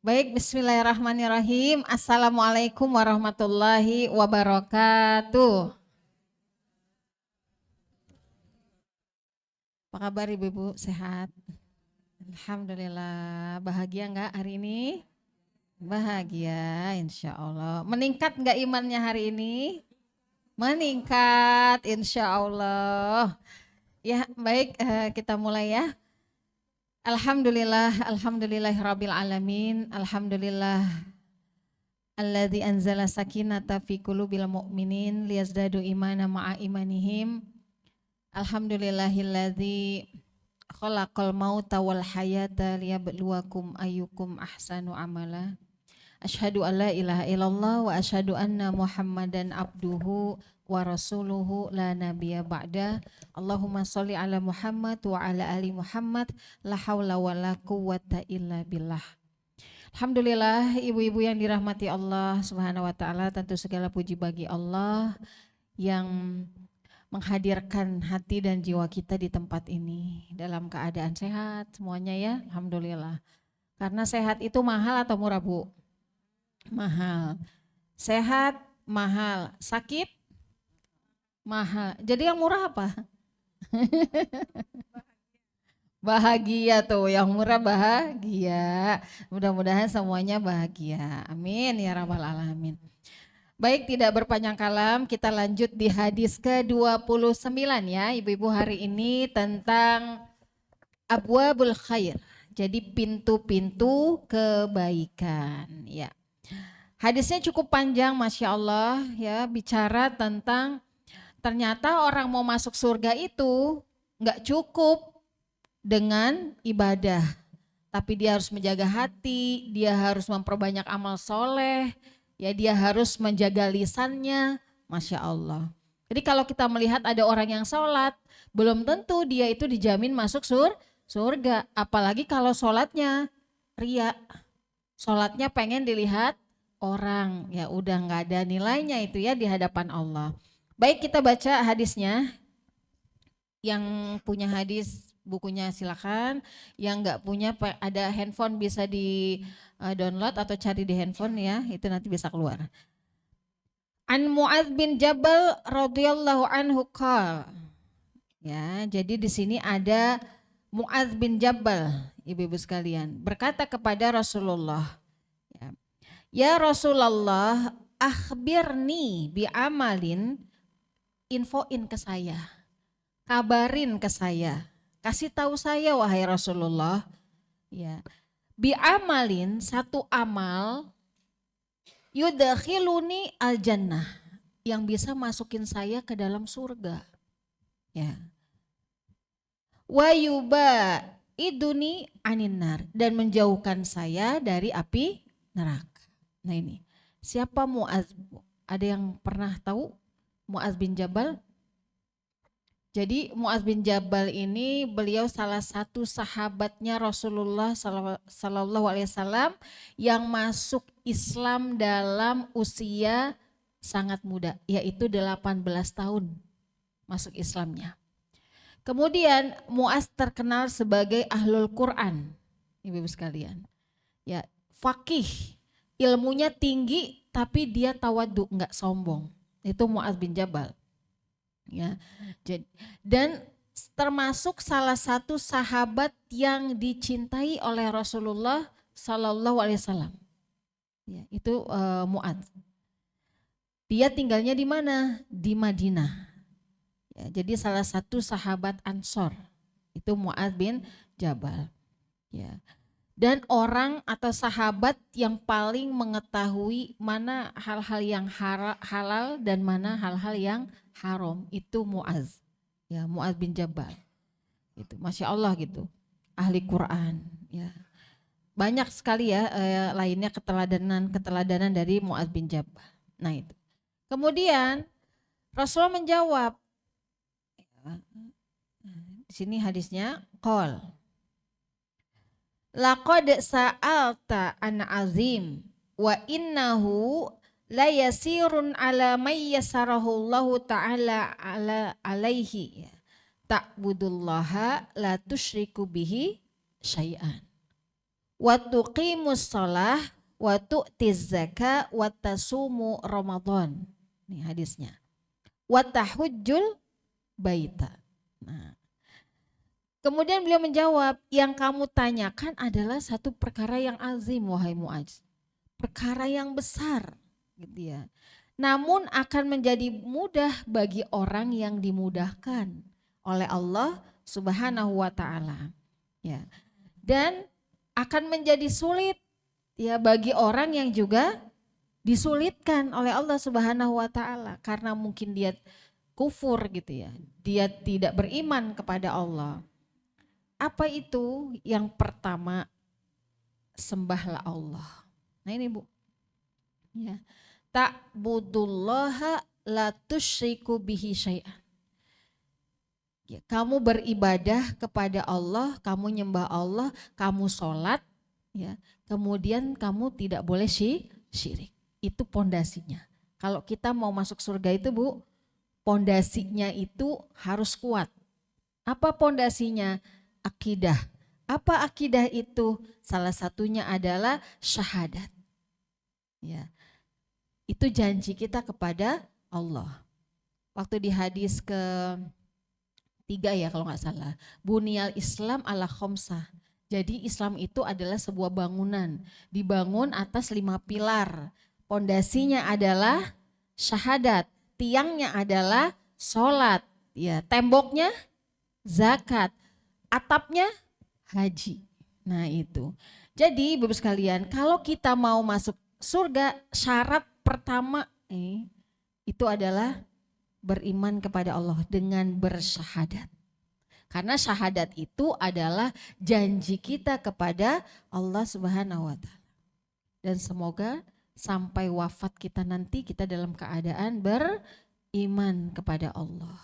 Baik, bismillahirrahmanirrahim. Assalamualaikum warahmatullahi wabarakatuh. Apa kabar Ibu-Ibu? Sehat? Alhamdulillah. Bahagia nggak hari ini? Bahagia, insya Allah. Meningkat nggak imannya hari ini? Meningkat, insya Allah. Ya, baik, kita mulai ya. Alhamdulillahirabbil alamin. Alhamdulillah alladzi anzala sakinata fi qulubil mu'minin liyazdadu imana ma'a imanihim. Alhamdulillahilladzi khalaqal mauta wal hayata liyabluwakum ayyukum ahsanu amala. Asyhadu an la ilaha illallah wa asyhadu anna Muhammadan abduhu wa rasuluhu la nabiyya ba'da. Allahumma sholli ala Muhammad wa ala ali Muhammad la haula wa la quwwata illa billah. Alhamdulillah, ibu-ibu yang dirahmati Allah Subhanahu wa taala, tentu segala puji bagi Allah yang menghadirkan hati dan jiwa kita di tempat ini dalam keadaan sehat semuanya ya, alhamdulillah. Karena sehat itu mahal atau murah, Bu? Mahal. Sehat mahal, sakit mahal. Jadi yang murah apa? Bahagia tuh, yang murah bahagia. Mudah-mudahan semuanya bahagia. Amin ya rabbal alamin. Baik, tidak berpanjang kalam, kita lanjut di hadis ke-29 ya, ibu-ibu, hari ini tentang abwabul khair. Jadi pintu-pintu kebaikan ya. Hadisnya cukup panjang, Masya Allah ya, bicara tentang ternyata orang mau masuk surga itu nggak cukup dengan ibadah, tapi dia harus menjaga hati, dia harus memperbanyak amal soleh, ya dia harus menjaga lisannya, Masya Allah. Jadi kalau kita melihat ada orang yang sholat, belum tentu dia itu dijamin masuk surga, apalagi kalau sholatnya ria, sholatnya pengen dilihat orang, ya udah nggak ada nilainya itu ya di hadapan Allah. Baik, kita baca hadisnya. Yang punya hadis bukunya silakan, yang nggak punya ada handphone bisa di download atau cari di handphone ya, itu nanti bisa keluar. An Mu'adz bin Jabal radhiyallahu anhu qala. Ya, jadi di sini ada Mu'adz bin Jabal, ibu-ibu sekalian, berkata kepada Rasulullah, ya Rasulullah, akhbirni bi amalin, infoin ke saya, kabarin ke saya, kasih tahu saya wahai Rasulullah, ya, bi amalin, satu amal, yudakhiluni al jannah, yang bisa masukin saya ke dalam surga, ya, wa yuba iduni aninar, dan menjauhkan saya dari api neraka. Nah ini siapa Mu'adz? Ada yang pernah tahu Mu'adz bin Jabal? Jadi Mu'adz bin Jabal ini beliau salah satu sahabatnya Rasulullah Sallallahu Alaihi Wasallam yang masuk Islam dalam usia sangat muda, yaitu 18 tahun masuk Islamnya. Kemudian Mu'adz terkenal sebagai ahlul Quran, ibu-ibu sekalian. Ya, faqih, ilmunya tinggi tapi dia tawadhu, nggak sombong. Itu Mu'adz bin Jabal. Ya, dan termasuk salah satu sahabat yang dicintai oleh Rasulullah Sallallahu Alaihi Wasallam. Ya, itu Mu'adz. Dia tinggalnya di mana? Di Madinah. Ya, jadi salah satu sahabat Ansor itu Mu'adz bin Jabal. Ya. Dan orang atau sahabat yang paling mengetahui mana hal-hal yang halal dan mana hal-hal yang haram itu Mu'adz. Ya, Mu'adz bin Jabal. Itu Masya Allah gitu. Ahli Quran, ya. Banyak sekali ya lainnya keteladanan dari Mu'adz bin Jabal. Nah, itu. Kemudian Rasulullah menjawab, di sini hadisnya qol, laqad sa'alta an azim wa innahu la yasirun ala may yasarahu Allahu ta'ala ala alaihi ta'budullaha la tusyriku bihi syai'an wa tuqimus shalah wa tu'tiz zakah wa tasumu Ramadan. Ini hadisnya. Wa tahujjul baita. Nah, kemudian beliau menjawab, yang kamu tanyakan adalah satu perkara yang azim wahai Mu'adz. Perkara yang besar gitu ya. Namun akan menjadi mudah bagi orang yang dimudahkan oleh Allah Subhanahu wa taala. Ya. Dan akan menjadi sulit ya bagi orang yang juga disulitkan oleh Allah Subhanahu wa taala karena mungkin dia kufur gitu ya. Dia tidak beriman kepada Allah. Apa itu? Yang pertama, sembahlah Allah. Nah ini Bu. Ya. Ta'budullaha la tusyriku bihi syai'an. Ya, kamu beribadah kepada Allah, kamu nyembah Allah, kamu sholat, ya. Kemudian kamu tidak boleh syirik. Itu pondasinya. Kalau kita mau masuk surga itu Bu, pondasinya itu harus kuat. Apa pondasinya? Akidah. Apa akidah itu? Salah satunya adalah syahadat. Ya. Itu janji kita kepada Allah. Waktu di hadis ke-3 ya kalau nggak salah. Bunyal Islam ala khomsah. Jadi Islam itu adalah sebuah bangunan. Dibangun atas 5 pilar. Pondasinya adalah syahadat. Tiangnya adalah sholat. Ya, temboknya zakat. Atapnya haji. Nah itu. Jadi Bapak sekalian, kalau kita mau masuk surga, syarat pertama itu adalah beriman kepada Allah dengan bersyahadat. Karena syahadat itu adalah janji kita kepada Allah Subhanahu wa taala. Dan semoga sampai wafat kita nanti kita dalam keadaan beriman kepada Allah.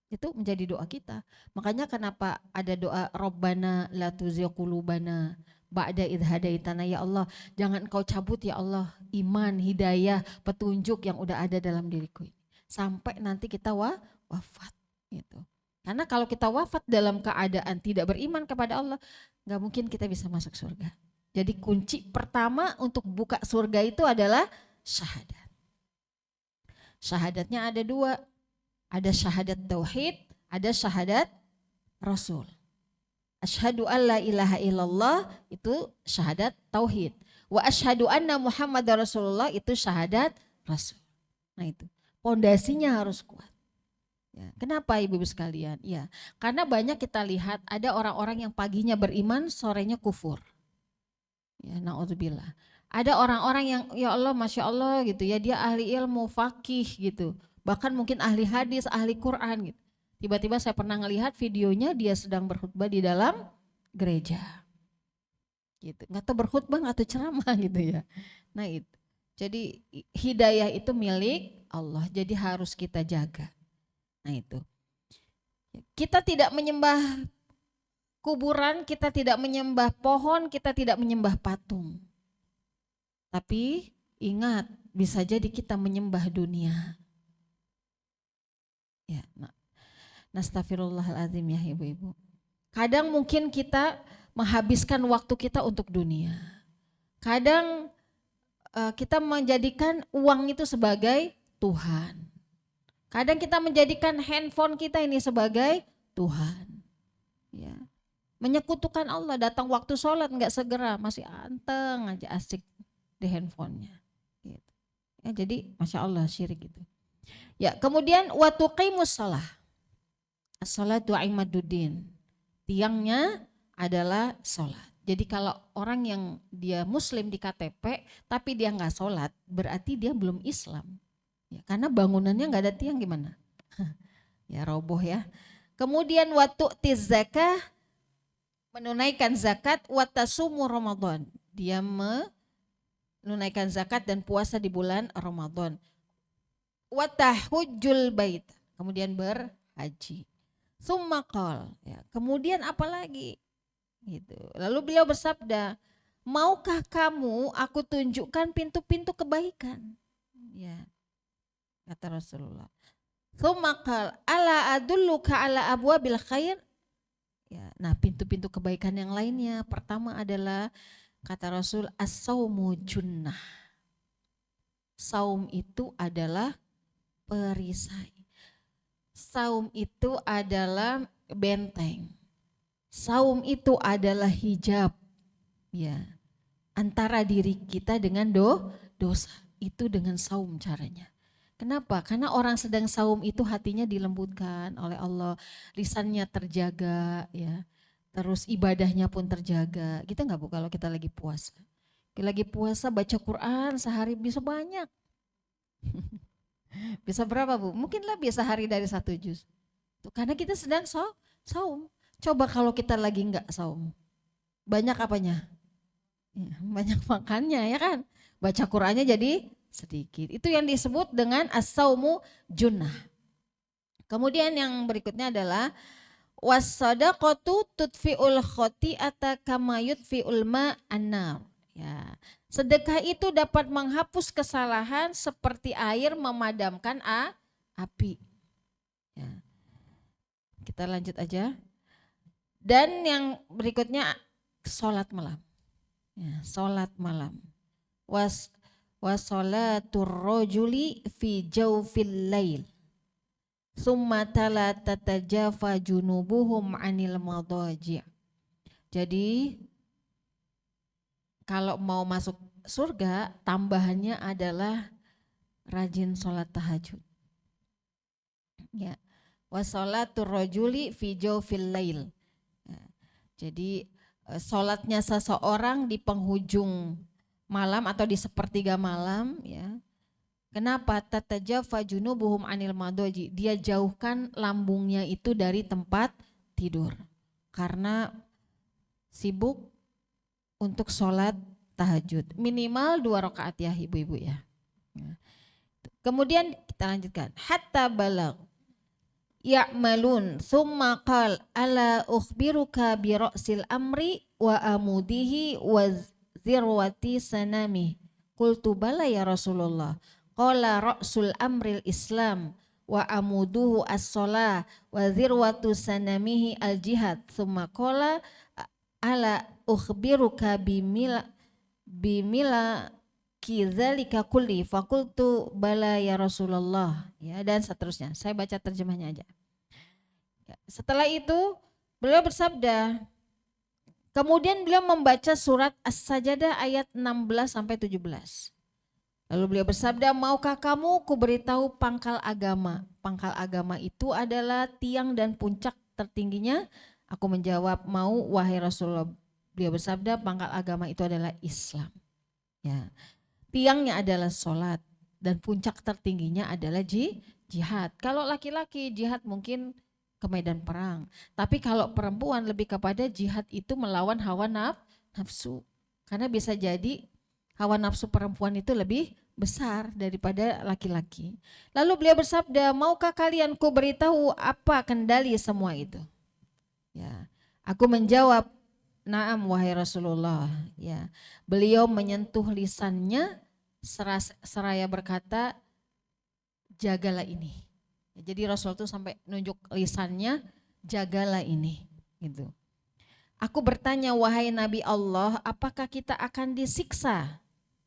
Itu menjadi doa kita. Makanya kenapa ada doa Rabbana la tuzigh qulubana ba'da idh hadaitana, ya Allah, jangan Engkau cabut ya Allah iman, hidayah, petunjuk yang udah ada dalam diriku ini. Sampai nanti kita wafat gitu. Karena kalau kita wafat dalam keadaan tidak beriman kepada Allah, nggak mungkin kita bisa masuk surga. Jadi kunci pertama untuk buka surga itu adalah syahadat. Syahadatnya ada 2. Ada syahadat tauhid, ada syahadat rasul. Asyhadu an la ilaha illallah itu syahadat tauhid. Wa asyhadu anna Muhammadar Rasulullah itu syahadat rasul. Nah itu, pondasinya harus kuat. Ya, kenapa Ibu sekalian? Ya, karena banyak kita lihat ada orang-orang yang paginya beriman, sorenya kufur. Ya, naudzubillah. Ada orang-orang yang ya Allah, masya Allah gitu ya, dia ahli ilmu, fakih gitu. Bahkan mungkin ahli hadis, ahli Quran gitu. Tiba-tiba saya pernah ngelihat videonya dia sedang berkhutbah di dalam gereja. Gitu. Nggak tahu berkhutbah atau ceramah gitu ya. Nah itu. Jadi hidayah itu milik Allah. Jadi harus kita jaga. Nah itu. Kita tidak menyembah kuburan, kita tidak menyembah pohon, kita tidak menyembah patung. Tapi ingat, bisa jadi kita menyembah dunia. Ya, nastaghfirullahaladzim ya ibu-ibu. Kadang mungkin kita menghabiskan waktu kita untuk dunia. Kadang kita menjadikan uang itu sebagai Tuhan. Kadang kita menjadikan handphone kita ini sebagai Tuhan. Ya. Menyekutukan Allah, datang waktu sholat nggak segera, masih anteng aja asik di handphonenya. Gitu. Ya, jadi Masya Allah syirik gitu. Ya, kemudian wa tuqimus shalah. As-salatu imaduddin. Tiangnya adalah sholat. Jadi kalau orang yang dia muslim di KTP tapi dia nggak sholat, berarti dia belum Islam. Ya, karena bangunannya nggak ada tiang gimana? Ya roboh ya. Kemudian wa tu'tiz zakah, menunaikan zakat, wa tasumu Ramadan. Dia menunaikan zakat dan puasa di bulan Ramadan. Wa tahujjul bait, kemudian berhaji. Tsumma qol, ya, kemudian apa lagi? Gitu. Lalu beliau bersabda, maukah kamu aku tunjukkan pintu-pintu kebaikan? Ya, kata Rasulullah. Tsumma qol, ala adulluka ala abwabil khair? Ya, nah pintu-pintu kebaikan yang lainnya, pertama adalah kata Rasul as-saumu junnah. Saum itu adalah perisai. Saum itu adalah benteng. Saum itu adalah hijab, ya, antara diri kita dengan dosa. Itu dengan saum caranya. Kenapa? Karena orang sedang saum itu hatinya dilembutkan oleh Allah, lisannya terjaga, ya. Terus ibadahnya pun terjaga. Kita nggak Bu kalau kita lagi puasa. Lagi puasa baca Quran sehari bisa banyak. Bisa berapa Bu? Mungkinlah bisa hari dari 1 juz. Tuh, karena kita sedang saum. Coba kalau kita lagi nggak saum, banyak apanya? Ya, banyak makannya ya kan. Baca Qurannya jadi sedikit. Itu yang disebut dengan as-saumu junnah. Kemudian yang berikutnya adalah was-sadaqatu tudfi'ul khoti'ata kama yudfi'ul ma'an-nar. Ya. Sedekah itu dapat menghapus kesalahan seperti air memadamkan api. Ya. Kita lanjut aja. Dan yang berikutnya sholat malam. Ya, sholat malam. Wasolatur rojuli fi jawfil lail. Summa tala tatajafa junubuhum anil madaji'. Jadi kalau mau masuk surga tambahannya adalah rajin sholat tahajud. Ya. Wasolatur rojuli fi jawfil lail. Ya. Jadi sholatnya seseorang di penghujung malam atau di sepertiga malam, ya. Kenapa? Tatajafa junubuhum anil madoji. Dia jauhkan lambungnya itu dari tempat tidur. Karena sibuk untuk sholat tahajud. Minimal 2 rakaat ya ibu-ibu ya. Kemudian kita lanjutkan. Hatta balag ya'malun summa qal ala ukhbiruka bi ra'sil amri wa amudihi wa zirwati sanami. Qultu bala ya Rasulullah. Qala ra'sul amril Islam wa amuduhu as-shalah wa zirwatu sanamihi al-jihad. Summa qala ala ukhbiruka bimila kizalika kulli fakultu bala ya Rasulullah, ya, dan seterusnya. Saya baca terjemahnya aja. Ya, setelah itu beliau bersabda, kemudian beliau membaca surat As-Sajdah ayat 16 sampai 17. Lalu beliau bersabda, maukah kamu kuberitahu pangkal agama? Pangkal agama itu adalah tiang dan puncak tertingginya. Aku menjawab, mau wahai Rasulullah. Beliau bersabda, pangkal agama itu adalah Islam. Ya. Tiangnya adalah sholat dan puncak tertingginya adalah jihad. Kalau laki-laki jihad mungkin ke medan perang. Tapi kalau perempuan lebih kepada jihad itu melawan hawa nafsu. Karena bisa jadi hawa nafsu perempuan itu lebih besar daripada laki-laki. Lalu beliau bersabda, maukah kalian ku beritahu apa kendali semua itu? Ya, aku menjawab, naam wahai Rasulullah. Ya, beliau menyentuh lisannya seraya berkata, jagalah ini. Jadi Rasul itu sampai nunjuk lisannya, jagalah ini. Gitu. Aku bertanya, wahai Nabi Allah, apakah kita akan disiksa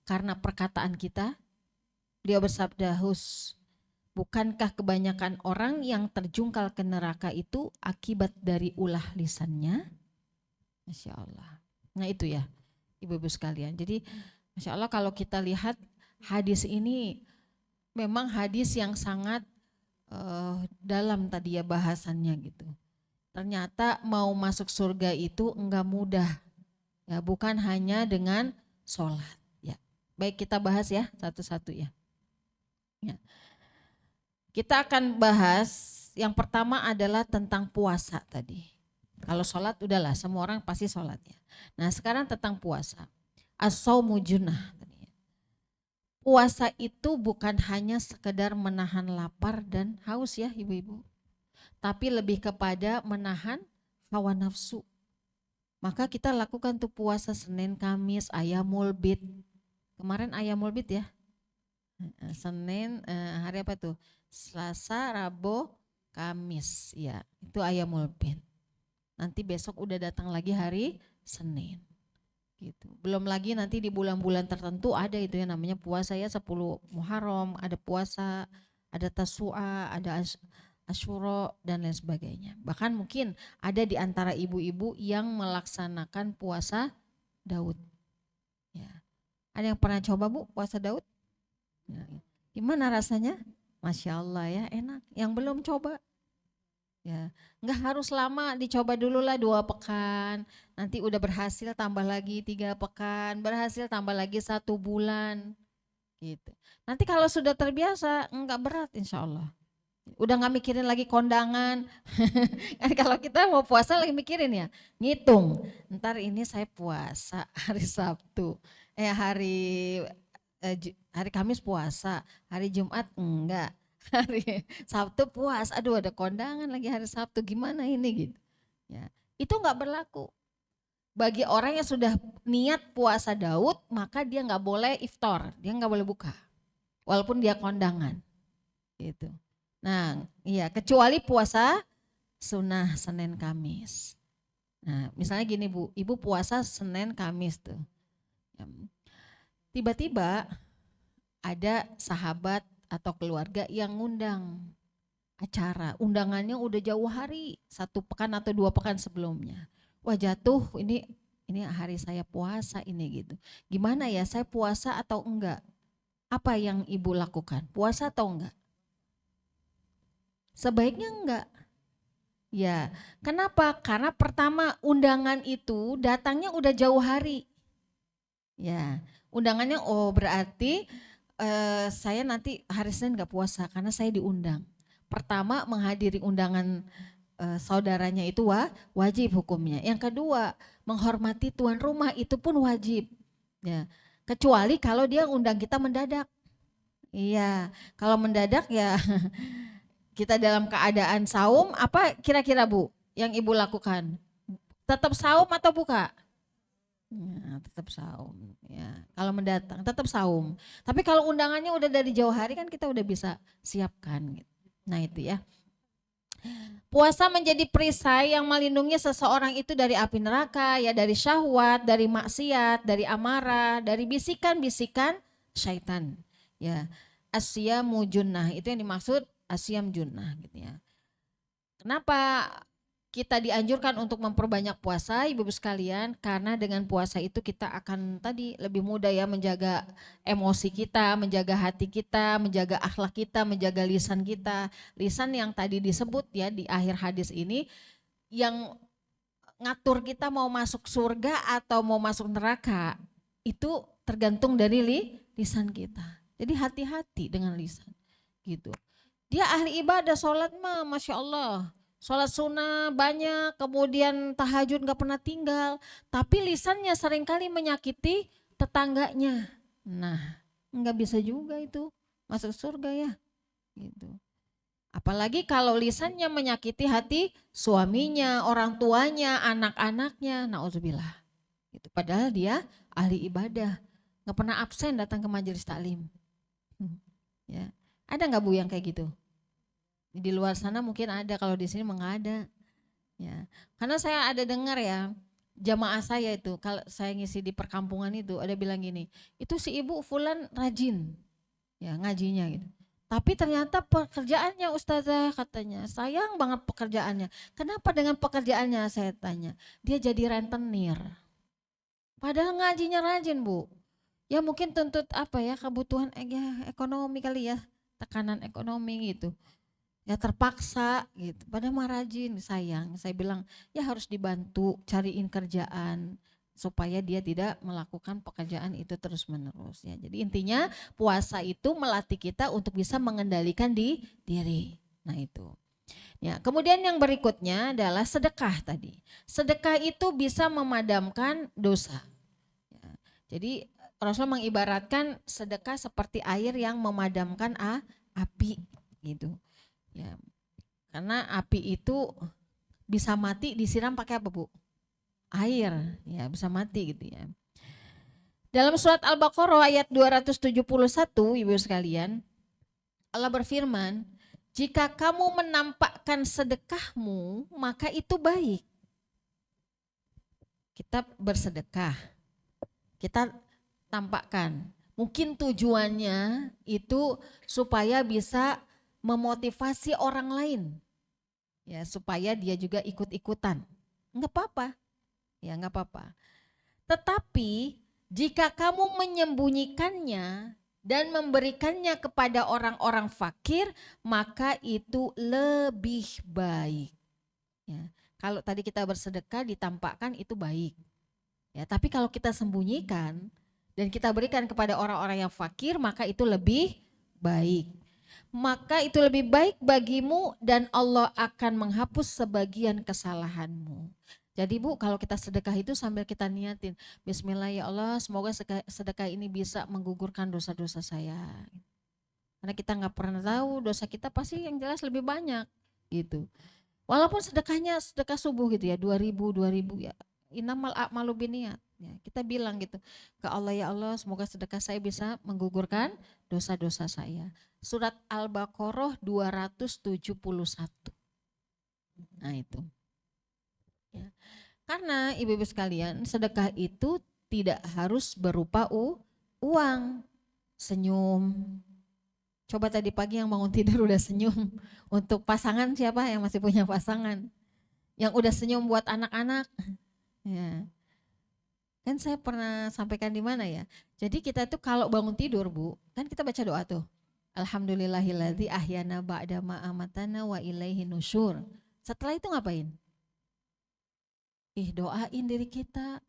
karena perkataan kita? Beliau bersabda, bukankah kebanyakan orang yang terjungkal ke neraka itu akibat dari ulah lisannya? Masya Allah. Nah itu ya ibu-ibu sekalian. Jadi Masya Allah kalau kita lihat hadis ini memang hadis yang sangat dalam tadi ya bahasannya gitu. Ternyata mau masuk surga itu enggak mudah. Ya, bukan hanya dengan sholat. Ya. Baik kita bahas ya satu-satu ya. Ya. Kita akan bahas yang pertama adalah tentang puasa tadi. Kalau sholat udahlah semua orang pasti sholat ya. Nah sekarang tentang puasa. As-saumu junnah. Puasa itu bukan hanya sekedar menahan lapar dan haus ya ibu-ibu. Tapi lebih kepada menahan hawa nafsu. Maka kita lakukan tuh puasa Senin, Kamis, Ayyamul Bid. Kemarin Ayyamul Bid ya. Senin, hari apa tuh? Selasa, Rabu, Kamis. Ya, itu Ayyamul Bid. nanti besok udah datang lagi hari Senin. Gitu. Belum lagi nanti di bulan-bulan tertentu ada itu yang namanya puasa ya, 10 Muharram, ada puasa, ada Tasu'a, ada Asyura dan lain sebagainya. Bahkan mungkin ada di antara ibu-ibu yang melaksanakan puasa Daud. Ya. Ada yang pernah coba Bu puasa Daud? Ya. Gimana rasanya? Masya Allah ya, enak. Yang belum coba, ya nggak harus lama, dicoba dulu lah 2 pekan, nanti udah berhasil tambah lagi 3 pekan, berhasil tambah lagi 1 bulan, gitu. Nanti kalau sudah terbiasa nggak berat insya Allah. Udah nggak mikirin lagi kondangan. Kan kalau kita mau puasa lagi mikirin ya, ngitung. Ntar ini saya puasa hari Sabtu, hari hari Kamis puasa, hari Jumat enggak, hari Sabtu puas. Aduh ada kondangan lagi hari Sabtu, gimana ini gitu. Ya, itu nggak berlaku. Bagi orang yang sudah niat puasa Daud, maka dia nggak boleh iftar, dia nggak boleh buka, walaupun dia kondangan. Gitu. Nah, iya kecuali puasa sunnah Senin Kamis. Nah, misalnya gini Bu, Ibu puasa Senin Kamis tuh. Tiba-tiba ada sahabat atau keluarga yang ngundang acara, undangannya udah jauh hari, 1 pekan atau 2 pekan sebelumnya. Wah jatuh, ini hari saya puasa ini gitu. Gimana ya, saya puasa atau enggak? Apa yang Ibu lakukan? Puasa atau enggak? Sebaiknya enggak. Ya, kenapa? Karena pertama undangan itu datangnya udah jauh hari. Ya, undangannya berarti saya nanti hari Senin enggak puasa karena saya diundang. Pertama menghadiri undangan saudaranya itu wajib hukumnya. Yang kedua menghormati tuan rumah itu pun wajib. Ya, kecuali kalau dia undang kita mendadak. Iya, kalau mendadak ya kita dalam keadaan saum, apa kira-kira Bu yang Ibu lakukan? Tetap saum atau buka? Ya, tetap saum. Ya, kalau mendatang tetap saum. Tapi kalau undangannya udah dari jauh hari kan kita udah bisa siapkan. Gitu. Nah itu ya. Puasa menjadi perisai yang melindungi seseorang itu dari api neraka, ya dari syahwat, dari maksiat, dari amarah, dari bisikan-bisikan syaitan. Ya, asyamu junnah itu yang dimaksud asyam junnah gitu ya. Kenapa kita dianjurkan untuk memperbanyak puasa ibu-ibu sekalian? Karena dengan puasa itu kita akan tadi lebih mudah ya menjaga emosi kita, menjaga hati kita, menjaga akhlak kita, menjaga lisan kita. Lisan yang tadi disebut ya di akhir hadis ini yang ngatur kita mau masuk surga atau mau masuk neraka itu tergantung dari lisan kita. Jadi hati-hati dengan lisan gitu. Dia ahli ibadah, sholat mah Masya Allah. Sholat sunnah banyak, kemudian tahajud gak pernah tinggal. Tapi lisannya seringkali menyakiti tetangganya. Nah gak bisa juga itu masuk surga ya. Gitu. Apalagi kalau lisannya menyakiti hati suaminya, orang tuanya, anak-anaknya. Na'udzubillah. Gitu. Padahal dia ahli ibadah. Gak pernah absen datang ke majelis taklim. Ya. Ada gak Bu yang kayak gitu? Di luar sana mungkin ada, kalau di sini nggak ada. Ya, karena saya ada dengar ya jamaah saya itu kalau saya ngisi di perkampungan itu ada bilang gini, itu si ibu fulan rajin, ya ngajinya gitu. Tapi ternyata pekerjaannya ustazah katanya sayang banget pekerjaannya. Kenapa dengan pekerjaannya saya tanya? Dia jadi rentenir. Padahal ngajinya rajin Bu. Ya mungkin tuntut apa ya kebutuhan ekonomi kali ya, tekanan ekonomi gitu. Ya terpaksa gitu, padahal mah rajin, sayang. Saya bilang ya harus dibantu cariin kerjaan supaya dia tidak melakukan pekerjaan itu terus menerus ya. Jadi intinya puasa itu melatih kita untuk bisa mengendalikan diri. Nah itu. Ya, kemudian yang berikutnya adalah sedekah tadi. Sedekah itu bisa memadamkan dosa. Ya, jadi Rasul mengibaratkan sedekah seperti air yang memadamkan api gitu. Ya, karena api itu bisa mati disiram pakai apa Bu? Air, ya bisa mati gitu ya. Dalam surat Al-Baqarah ayat 271 ibu sekalian, Allah berfirman, jika kamu menampakkan sedekahmu maka itu baik. kita bersedekah, kita tampakkan. Mungkin tujuannya itu supaya bisa memotivasi orang lain, ya supaya dia juga ikut-ikutan. Nggak apa-apa, ya nggak apa-apa. Tetapi jika kamu menyembunyikannya dan memberikannya kepada orang-orang fakir, maka itu lebih baik. Ya, kalau tadi kita bersedekah ditampakkan itu baik. Ya, tapi kalau kita sembunyikan dan kita berikan kepada orang-orang yang fakir, maka itu lebih baik. Maka itu lebih baik bagimu dan Allah akan menghapus sebagian kesalahanmu. Jadi Bu, kalau kita sedekah itu sambil kita niatin, Bismillah ya Allah, semoga sedekah ini bisa menggugurkan dosa-dosa saya. Karena kita nggak pernah tahu dosa kita pasti yang jelas lebih banyak gitu. Walaupun sedekahnya sedekah subuh gitu ya, 2000 ya. Innamal a'malu binniyat. Ya, kita bilang gitu ke Allah, ya Allah semoga sedekah saya bisa menggugurkan dosa-dosa saya. Surat Al-Baqarah 271. Nah itu. Ya. Karena ibu-ibu sekalian, sedekah itu tidak harus berupa uang. Senyum. Coba tadi pagi yang bangun tidur udah senyum. Untuk pasangan siapa yang masih punya pasangan? Yang udah senyum buat anak-anak. Ya. Kan saya pernah sampaikan di mana ya. Jadi kita tuh kalau bangun tidur Bu, kan kita baca doa tuh. Alhamdulillahilladzi ahyana ba'da ma amatana wa ilaihi nusyur. Setelah itu ngapain? Doain diri kita.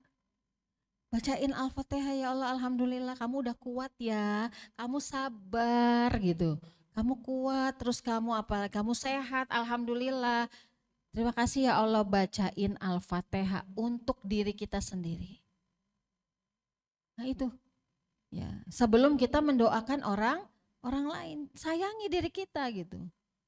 Bacain Al-Fatihah, ya Allah alhamdulillah kamu udah kuat ya. Kamu sabar gitu. Kamu kuat, terus kamu apa? Kamu sehat, alhamdulillah. Terima kasih ya Allah, bacain Al-Fatihah untuk diri kita sendiri. Nah itu. Ya, sebelum kita mendoakan orang lain, sayangi diri kita gitu.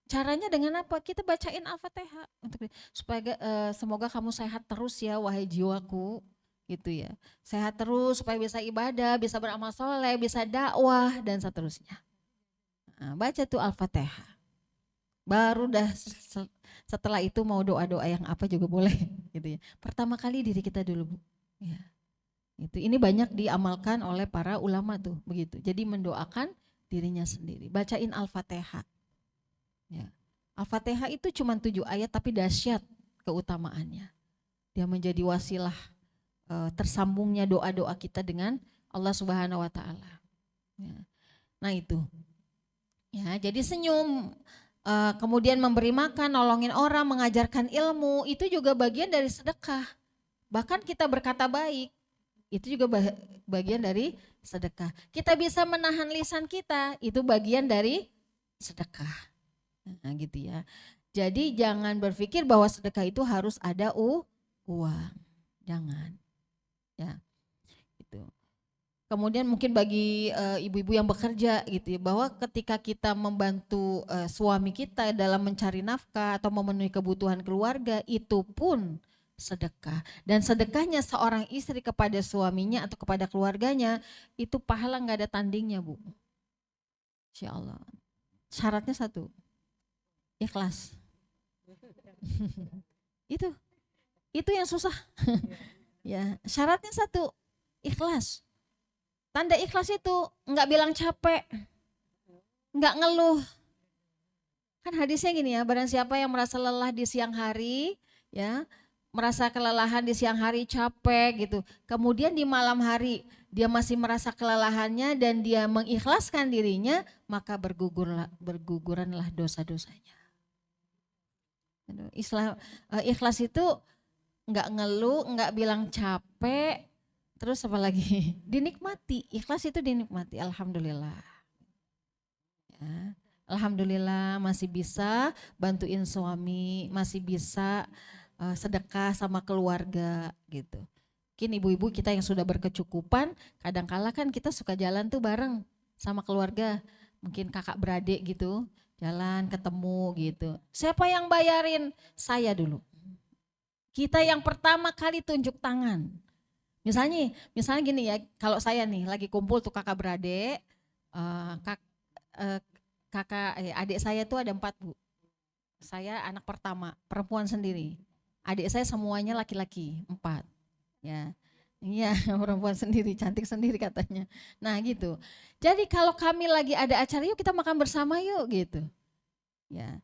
Caranya dengan apa? Kita bacain Al-Fatihah untuk supaya semoga kamu sehat terus ya wahai jiwaku gitu ya. Sehat terus supaya bisa ibadah, bisa beramal soleh, bisa dakwah dan seterusnya. Nah, baca tuh Al-Fatihah. Baru dah setelah itu mau doa-doa yang apa juga boleh gitu ya. Pertama kali diri kita dulu Bu. Ya. Ini banyak diamalkan oleh para ulama tuh begitu. Jadi mendoakan dirinya sendiri. Bacain Al-Fatihah. Ya. Al-Fatihah itu cuma 7 ayat tapi dahsyat keutamaannya. Dia menjadi wasilah tersambungnya doa-doa kita dengan Allah Subhanahu wa taala. Ya. Nah itu. Ya, jadi senyum, kemudian memberi makan, nolongin orang, mengajarkan ilmu, itu juga bagian dari sedekah. Bahkan kita berkata baik, itu juga bagian dari sedekah. Kita bisa menahan lisan kita, itu bagian dari sedekah. Nah, gitu ya. Jadi jangan berpikir bahwa sedekah itu harus ada uang. Jangan. Ya. Itu. Kemudian mungkin bagi ibu-ibu yang bekerja gitu ya, bahwa ketika kita membantu suami kita dalam mencari nafkah atau memenuhi kebutuhan keluarga, itu pun sedekah. Dan sedekahnya seorang istri kepada suaminya atau kepada keluarganya, itu pahala nggak ada tandingnya Bu. Insya Allah. Syaratnya satu, ikhlas. Itu yang susah. Ya, syaratnya satu, ikhlas. Tanda ikhlas itu nggak bilang capek, nggak ngeluh. Kan hadisnya gini ya, barang siapa yang merasa lelah di siang hari, ya, merasa kelelahan di siang hari, capek gitu. Kemudian di malam hari dia masih merasa kelelahannya dan dia mengikhlaskan dirinya, maka berguguranlah dosa-dosanya. Ikhlas itu nggak ngeluh, nggak bilang capek. Terus apa lagi? Dinikmati, ikhlas itu dinikmati, alhamdulillah. Ya, alhamdulillah masih bisa bantuin suami, masih bisa sedekah sama keluarga gitu. Mungkin ibu-ibu kita yang sudah berkecukupan, kadang-kala kan kita suka jalan tuh bareng sama keluarga, mungkin kakak beradik gitu, jalan ketemu gitu. Siapa yang bayarin? Saya dulu. Kita yang pertama kali tunjuk tangan. Misalnya gini ya, kalau saya nih lagi kumpul tuh kakak beradik, adik saya tuh ada 4 Bu. Saya anak pertama, perempuan sendiri. Adik saya semuanya laki-laki, 4. Ya, iya perempuan sendiri, cantik sendiri katanya. Nah gitu. Jadi kalau kami lagi ada acara, yuk kita makan bersama yuk gitu. Ya,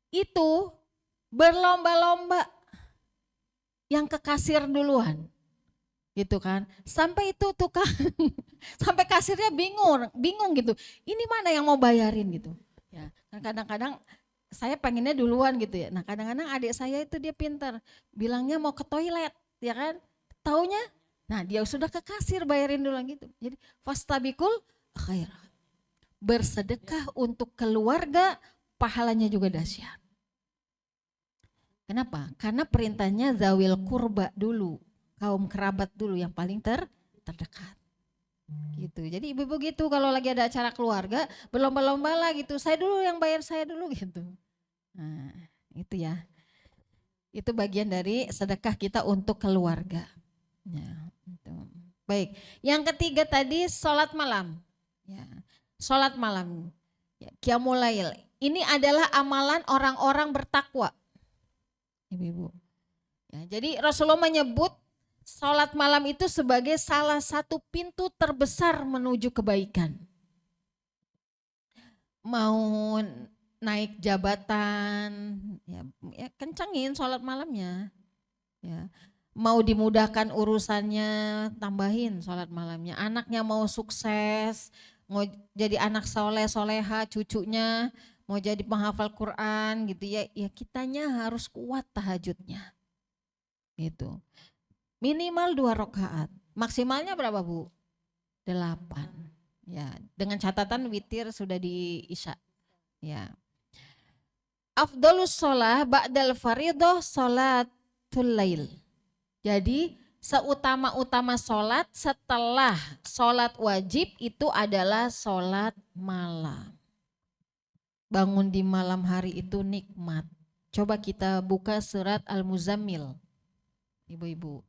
itu berlomba-lomba yang ke kasir duluan, gitu kan. Sampai itu tukang, sampai kasirnya bingung, bingung gitu. Ini mana yang mau bayarin gitu. Ya, kan kadang-kadang saya pengennya duluan gitu ya. Nah kadang-kadang adik saya itu dia pintar, bilangnya mau ke toilet, ya kan. Taunya, nah dia sudah ke kasir bayarin duluan gitu. Jadi fastabikul khairat. Bersedekah untuk keluarga, pahalanya juga dahsyat. Kenapa? Karena perintahnya zawil kurba dulu, kaum kerabat dulu yang paling terdekat. Gitu. Jadi ibu-ibu gitu kalau lagi ada acara keluarga berlomba-lomba lah gitu. Saya dulu yang bayar, saya dulu gitu. Nah, itu ya. Itu bagian dari sedekah kita untuk keluarga. Ya, itu. Baik. Yang ketiga tadi sholat malam. Ya, sholat malam. Ya, qiyamul lail. Ini adalah amalan orang-orang bertakwa. Ibu-ibu. Ya, jadi Rasulullah menyebut sholat malam itu sebagai salah satu pintu terbesar menuju kebaikan. Mau naik jabatan, ya kencengin sholat malamnya. Ya. Mau dimudahkan urusannya, tambahin sholat malamnya. Anaknya mau sukses, mau jadi anak soleh soleha, cucunya mau jadi penghafal Quran gitu ya. Ya kitanya harus kuat tahajudnya. Gitu. Minimal 2 rakaat. Maksimalnya berapa Bu? 8. Ya, dengan catatan witir sudah di isya. Ya. Afdalus sholah ba'dal faridoh sholatul lail. Jadi seutama-utama sholat setelah sholat wajib itu adalah sholat malam. Bangun di malam hari itu nikmat. Coba kita buka surat Al-Muzammil. Ibu-ibu.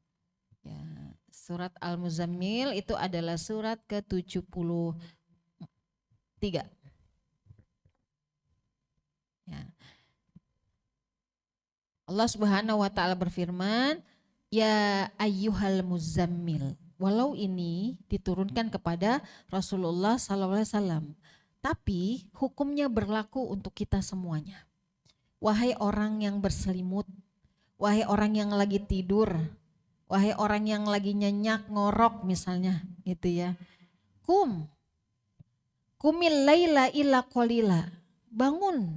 Ya, surat Al-Muzammil itu adalah surat ke-73. Ya. Allah Subhanahu wa taala berfirman, "Ya ayyuhal muzammil." Walau ini diturunkan kepada Rasulullah SAW, tapi hukumnya berlaku untuk kita semuanya. Wahai orang yang berselimut, wahai orang yang lagi tidur, wahai orang yang lagi nyenyak ngorok misalnya gitu ya. Kumil laila illa qalila. Bangun.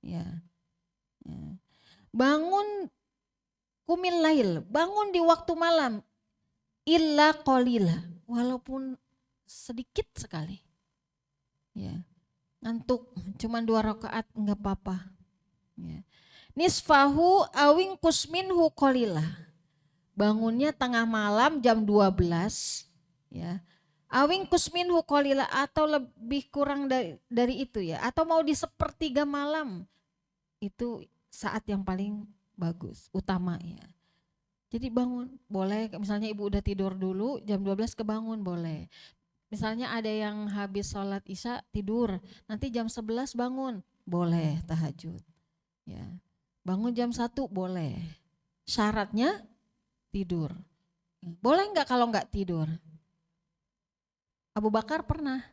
Ya. Bangun kumil lail, bangun di waktu malam. Illa qalila, walaupun sedikit sekali. Ya. Ngantuk cuma 2 rakaat enggak apa-apa. Ya. Nisfahu awing kusminhu qalila. Bangunnya tengah malam jam 12 ya. Awing kusminhu qalila atau lebih kurang dari itu ya, atau mau di sepertiga malam. Itu saat yang paling bagus, utama ya. Jadi bangun, boleh misalnya ibu udah tidur dulu jam 12 kebangun boleh. Misalnya ada yang habis sholat isya tidur, nanti jam 11 bangun, boleh tahajud. Ya. Bangun jam 1 boleh. Syaratnya tidur. Boleh enggak kalau enggak tidur? Abu Bakar pernah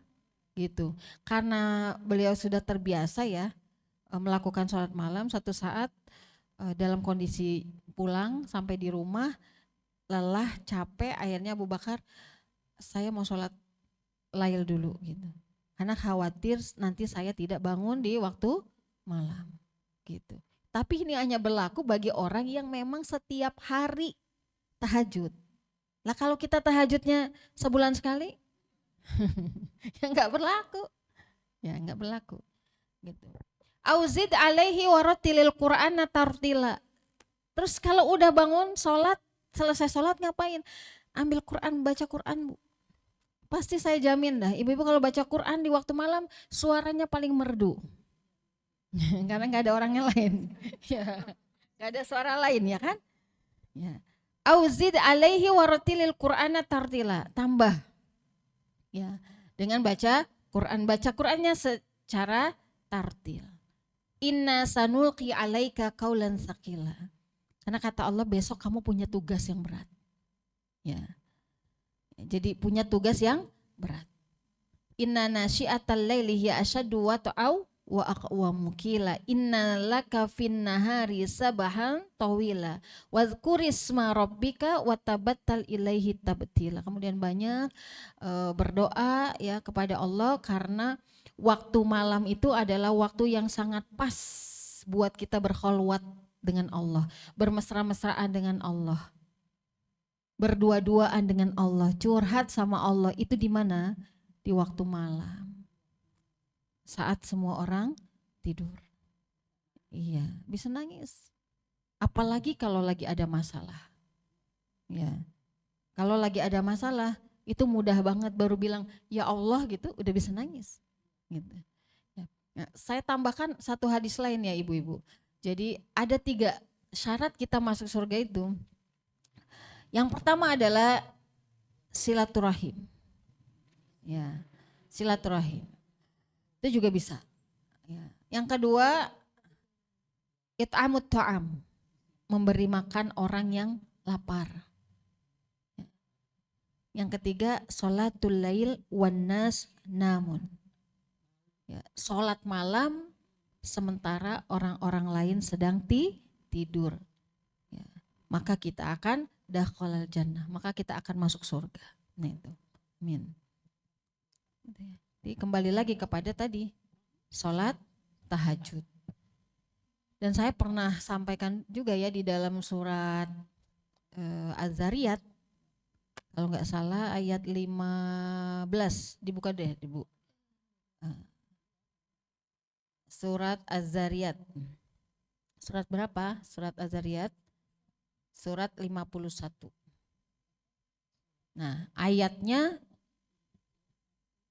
gitu. Karena beliau sudah terbiasa ya melakukan sholat malam, satu saat dalam kondisi pulang sampai di rumah lelah capek, akhirnya Abu Bakar saya mau sholat lail dulu gitu, karena khawatir nanti saya tidak bangun di waktu malam gitu. Tapi ini hanya berlaku bagi orang yang memang setiap hari tahajud. Lah kalau kita tahajudnya sebulan sekali ya nggak berlaku, ya nggak berlaku gitu. Auzid alaihi waratilil Qur'ana tartila. Terus kalau udah bangun sholat, selesai sholat ngapain? Ambil Quran, baca Quran Bu. Pasti saya jamin dah, ibu-ibu kalau baca Quran di waktu malam suaranya paling merdu. Karena nggak ada orang yang lain. Ya, nggak ada suara lain ya kan? Ya. Auzid alaihi waratilil Qur'ana tartila. Tambah. Ya, dengan baca Quran, baca Qurannya secara tartil. Inna sanulqi alaika qaulan tsaqila. Karena kata Allah besok kamu punya tugas yang berat. Ya. Jadi punya tugas yang berat. Inna nasyi'atal laili hiya asyaddu wata'au wa aqwamu qila inna laka fin nahari sabahan tawila wadhkurisma rabbika watabattal ilaihi tabtila. Kemudian banyak berdoa ya kepada Allah karena waktu malam itu adalah waktu yang sangat pas buat kita berkholwat dengan Allah, bermesra-mesraan dengan Allah, berdua-duaan dengan Allah, curhat sama Allah. Itu di mana? Di waktu malam, saat semua orang tidur. Iya, bisa nangis. Apalagi kalau lagi ada masalah. Ya, kalau lagi ada masalah itu mudah banget baru bilang ya Allah gitu udah bisa nangis. Gitu. Ya. Nah, saya tambahkan satu hadis lain ya ibu-ibu. Jadi ada 3 syarat kita masuk surga itu. Yang pertama adalah silaturahim. Ya, silaturahim. Itu juga bisa. Ya. Yang kedua, it'amut ta'am. Memberi makan orang yang lapar. Ya. Yang ketiga, sholatul lail wan nas namun. Ya, sholat malam sementara orang-orang lain sedang tidur. Ya. Maka kita akan dakhalal jannah. Maka kita akan masuk surga. Nah itu. Amin. Jadi kembali lagi kepada tadi sholat tahajud. Dan saya pernah sampaikan juga ya di dalam surat Az-Zariyat, kalau nggak salah ayat 15, dibuka deh Ibu. Surat Az-Zariyat. Surat berapa? Surat Az-Zariyat. Surat 51. Nah, ayatnya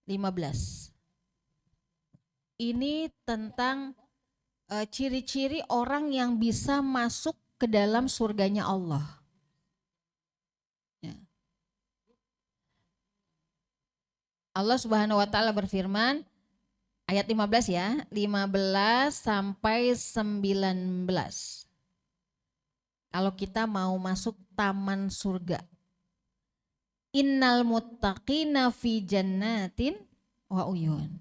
15. Ini tentang ciri-ciri orang yang bisa masuk ke dalam surganya Allah. Ya. Allah Subhanahu wa taala berfirman, ayat 15 ya, 15 sampai 19. Kalau kita mau masuk taman surga. Innal muttaqina fi jannatin wa uyun.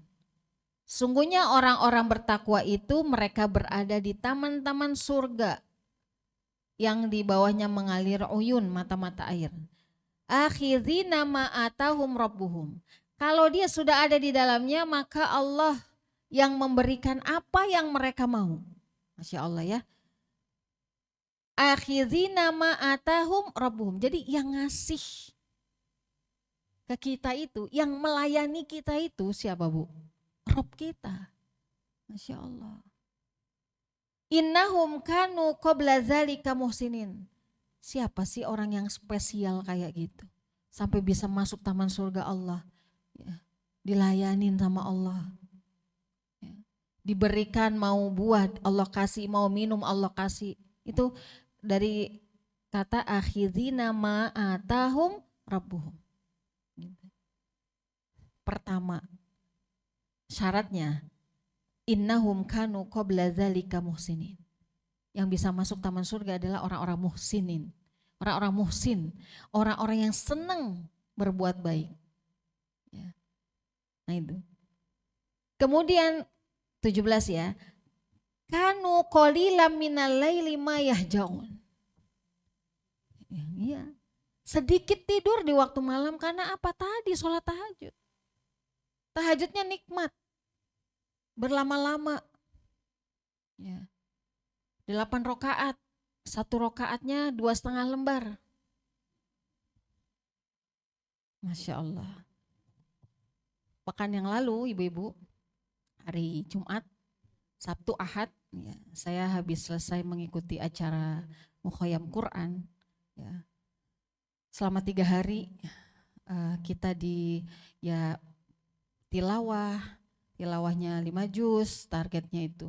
Sungguhnya orang-orang bertakwa itu mereka berada di taman-taman surga yang di bawahnya mengalir uyun, mata-mata air. Akhirina ma atahum rabbuhum. Kalau dia sudah ada di dalamnya maka Allah yang memberikan apa yang mereka mau. Masya Allah ya. Akhirina ma atahum rabbuhum. Jadi yang ngasih ke kita itu, yang melayani kita itu siapa Bu? Rob kita. Masya Allah. Innahum kanu qabla dzalika muhsinin. Siapa sih orang yang spesial kayak gitu? Sampai bisa masuk taman surga Allah. Ya, dilayanin sama Allah. Ya, diberikan mau buah Allah kasih, mau minum Allah kasih. Itu dari kata akhirina ma atahum rabbuhum. Pertama, syaratnya innahum kanu qabla dzalika muhsinin. Yang bisa masuk taman surga adalah orang-orang muhsinin. Orang-orang muhsin, orang-orang yang senang berbuat baik. Ya. Nah itu. Kemudian 17 ya. Kanu qalilan minal laili ma yahjaun. Iya. Sedikit tidur di waktu malam karena apa tadi? Sholat tahajud. Tahajudnya nikmat. Berlama-lama. Ya. 8 rakaat. 1 rakaatnya 2,5 lembar. Masya Allah. Pekan yang lalu ibu-ibu, hari Jumat, Sabtu, Ahad, ya, saya habis selesai mengikuti acara Mukhoyam Quran. Ya. Selama 3 hari kita tilawahnya 5 juz, targetnya itu.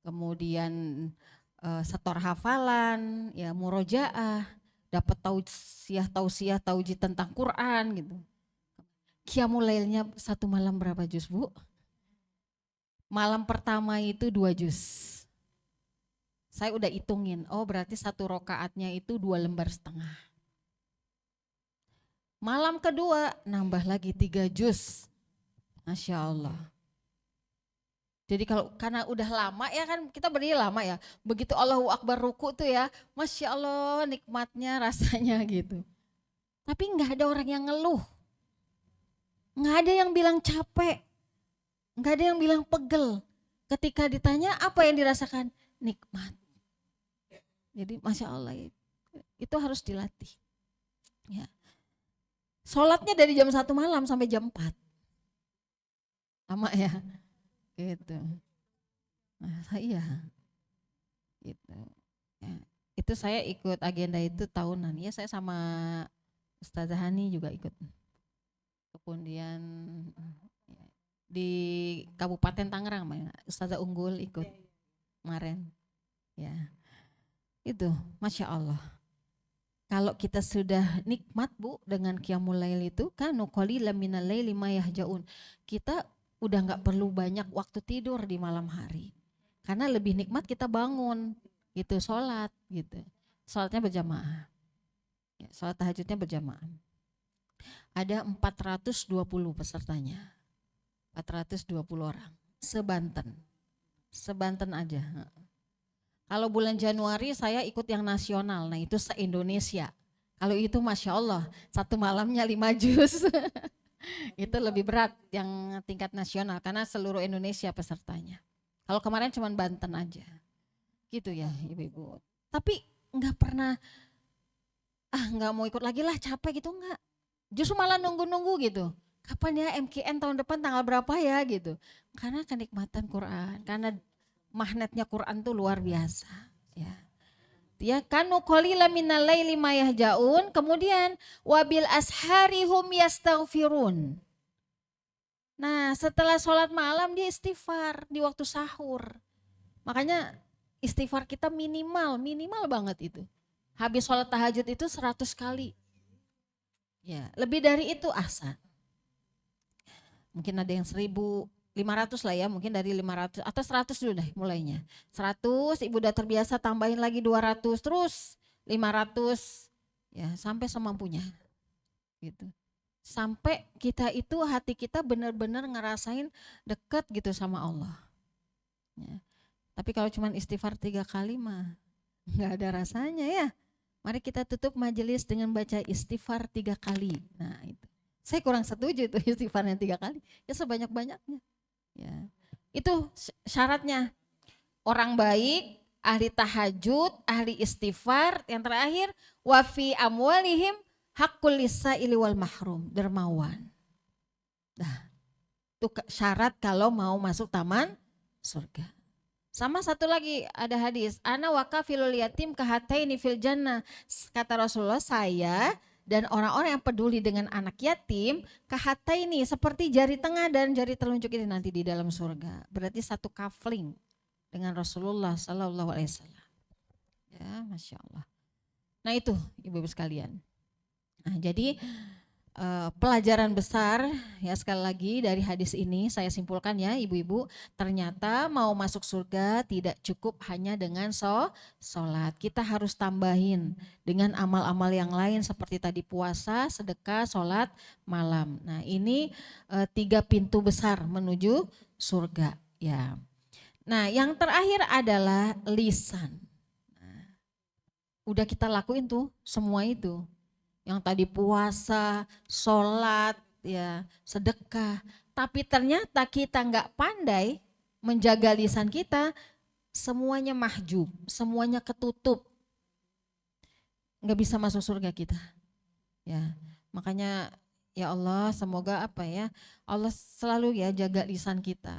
Kemudian setor hafalan, ya murojaah, dapat tausiah tauji tentang Quran gitu. Qiyamul lailnya 1 malam berapa juz Bu? Malam pertama itu 2 juz. Saya udah hitungin, oh berarti 1 rakaatnya itu 2,5 lembar. Malam kedua nambah lagi 3 juz. Masya Allah. Jadi kalau karena udah lama ya kan kita berdiri lama ya. Begitu Allahu Akbar ruku tuh ya. Masya Allah nikmatnya rasanya gitu. Tapi nggak ada orang yang ngeluh. Nggak ada yang bilang capek. Nggak ada yang bilang pegel. Ketika ditanya apa yang dirasakan? Nikmat. Jadi Masya Allah itu harus dilatih. Ya. Sholatnya dari jam 1 malam sampai jam 4. Lama ya. Gitu. Nah, iya. Gitu. Ya. Itu saya ikut agenda itu tahunan. Ya saya sama Ustazah Hani juga ikut. Kemudian di Kabupaten Tangerang, Ustazah Unggul ikut kemarin. Ya. Itu, Masya Allah. Kalau kita sudah nikmat Bu dengan qiyamul lail itu kan qalilan minal laili ma yahjaun. Kita udah nggak perlu banyak waktu tidur di malam hari. Karena lebih nikmat kita bangun gitu, sholat gitu. Sholatnya berjamaah. Ya, sholat tahajudnya berjamaah. Ada 420 pesertanya. 420 orang. Sebanten. Sebanten aja. Kalau bulan Januari saya ikut yang nasional, nah itu se-Indonesia. Kalau itu Masya Allah, satu malamnya 5 juz. Itu lebih berat yang tingkat nasional karena seluruh Indonesia pesertanya. Kalau kemarin cuma Banten aja. Gitu ya ibu-ibu. Tapi nggak pernah, nggak mau ikut lagi lah capek gitu enggak. Justru malah nunggu-nunggu gitu. Kapan ya MKN tahun depan tanggal berapa ya gitu. Karena kenikmatan Quran, karena magnetnya Quran tuh luar biasa ya. Ya kanu qalilan minal laili ma yahjaun, kemudian wabil ashari hum yastaghfirun. Nah, setelah sholat malam dia istighfar di waktu sahur. Makanya istighfar kita minimal banget itu. Habis sholat tahajud itu 100 kali. Ya, lebih dari itu ahsan. Mungkin ada yang 1.500 lah ya, mungkin dari 500 atau 100 dulu deh mulainya. 100, ibu udah terbiasa tambahin lagi 200, terus 500 ya sampai semampunya. Gitu. Sampai kita itu hati kita benar-benar ngerasain dekat gitu sama Allah. Ya. Tapi kalau cuma istighfar 3 kali mah nggak ada rasanya ya. Mari kita tutup majelis dengan baca istighfar 3 kali. Nah itu. Saya kurang setuju itu istighfarnya 3 kali. Ya sebanyak-banyaknya. Ya. Itu syaratnya. Orang baik, ahli tahajud, ahli istighfar, yang terakhir wafi amwalihim haqqul lisaili wal mahrum, dermawan. Nah, itu syarat kalau mau masuk taman surga. Sama satu lagi ada hadis, ana wakafilul yatim kahataini fil jannah. Kata Rasulullah, saya dan orang-orang yang peduli dengan anak yatim kahataini seperti jari tengah dan jari telunjuk ini nanti di dalam surga. Berarti satu kafling dengan Rasulullah Sallallahu Alaihi Wasallam. Ya, Masya Allah. Nah itu ibu-ibu sekalian. Nah, jadi pelajaran besar ya sekali lagi dari hadis ini saya simpulkan ya ibu-ibu, ternyata mau masuk surga tidak cukup hanya dengan sholat, kita harus tambahin dengan amal-amal yang lain seperti tadi puasa, sedekah, sholat malam. Nah ini 3 pintu besar menuju surga ya. Nah yang terakhir adalah lisan. Nah, udah kita lakuin tuh semua itu. Yang tadi puasa, sholat, ya, sedekah. Tapi ternyata kita nggak pandai menjaga lisan kita, semuanya mahjub, semuanya ketutup. Nggak bisa masuk surga kita. Ya, makanya ya Allah semoga apa ya, Allah selalu ya jaga lisan kita.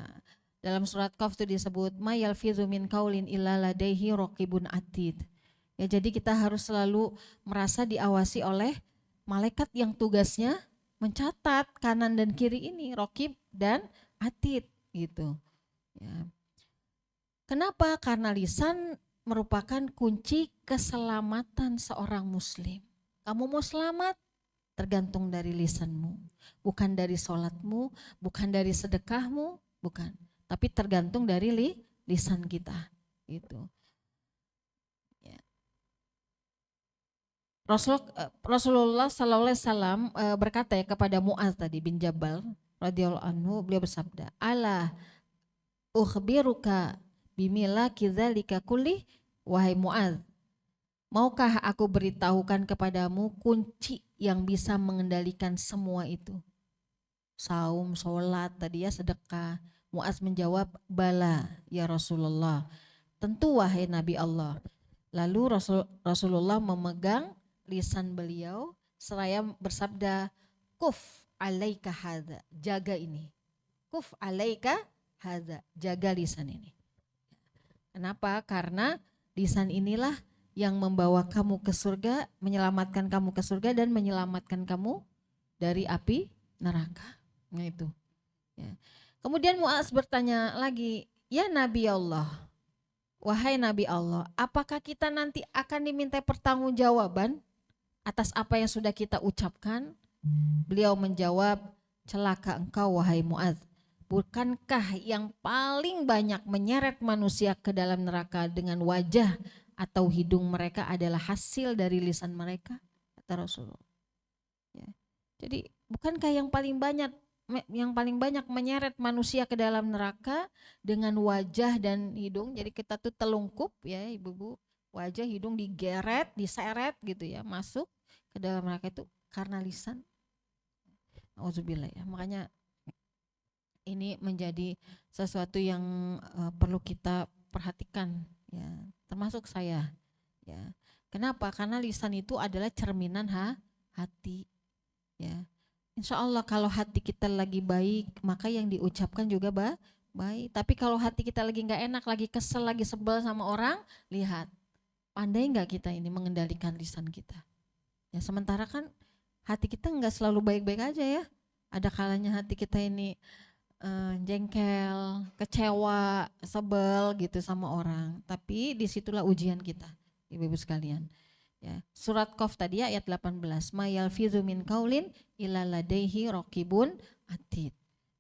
Dalam surat Qaf itu disebut, ma yalfizu min qaulin illa ladaihi raqibun atid. Ya jadi kita harus selalu merasa diawasi oleh malaikat yang tugasnya mencatat kanan dan kiri ini, raqib dan atid gitu. Ya. Kenapa? Karena lisan merupakan kunci keselamatan seorang muslim. Kamu mau selamat tergantung dari lisanmu, bukan dari sholatmu, bukan dari sedekahmu, bukan. Tapi tergantung dari lisan kita gitu. Rasulullah Sallallahu Alaihi Wasallam berkata ya kepada Muaz tadi bin Jabal radhiyallahu anhu, beliau bersabda, "Ala ukhbiruka bimila kidzalika kulli, wahai Muaz, maukah aku beritahukan kepadamu kunci yang bisa mengendalikan semua itu? Saum, sholat, tadi ya sedekah." Muaz menjawab, "Bala ya Rasulullah, tentu wahai Nabi Allah." Lalu Rasulullah memegang lisan beliau seraya bersabda, "Kuf alaika hadza." Jaga ini. Kuf alaika hadza. Jaga lisan ini. Kenapa? Karena lisan inilah yang membawa kamu ke surga, menyelamatkan kamu ke surga dan menyelamatkan kamu dari api neraka. Nah itu. Ya. Kemudian Muaz bertanya lagi, "Ya Nabi Allah, wahai Nabi Allah, apakah kita nanti akan diminta pertanggungjawaban atas apa yang sudah kita ucapkan?" Beliau menjawab, "Celaka engkau wahai Muaz. Bukankah yang paling banyak menyeret manusia ke dalam neraka dengan wajah atau hidung mereka adalah hasil dari lisan mereka?" Kata Rasulullah. Ya. Jadi bukankah yang paling banyak menyeret manusia ke dalam neraka dengan wajah dan hidung? Jadi kita tuh telungkup ya ibu-ibu, wajah hidung digeret, diseret gitu ya, masuk ke dalam neraka itu karena lisan. Auzubillah ya. Makanya ini menjadi sesuatu yang perlu kita perhatikan ya, termasuk saya ya. Kenapa? Karena lisan itu adalah cerminan hati ya. Insya Allah kalau hati kita lagi baik, maka yang diucapkan juga baik. Tapi kalau hati kita lagi nggak enak, lagi kesel, lagi sebel sama orang, lihat, pandai nggak kita ini mengendalikan lisan kita? Ya sementara kan hati kita nggak selalu baik-baik aja ya. Ada kalanya hati kita ini jengkel, kecewa, sebel gitu sama orang. Tapi disitulah ujian kita, ibu-ibu sekalian. Ya, surat Qaf tadi ayat 18, "Ma yalfidzu min qaulin illa ladaihi raqibun atid."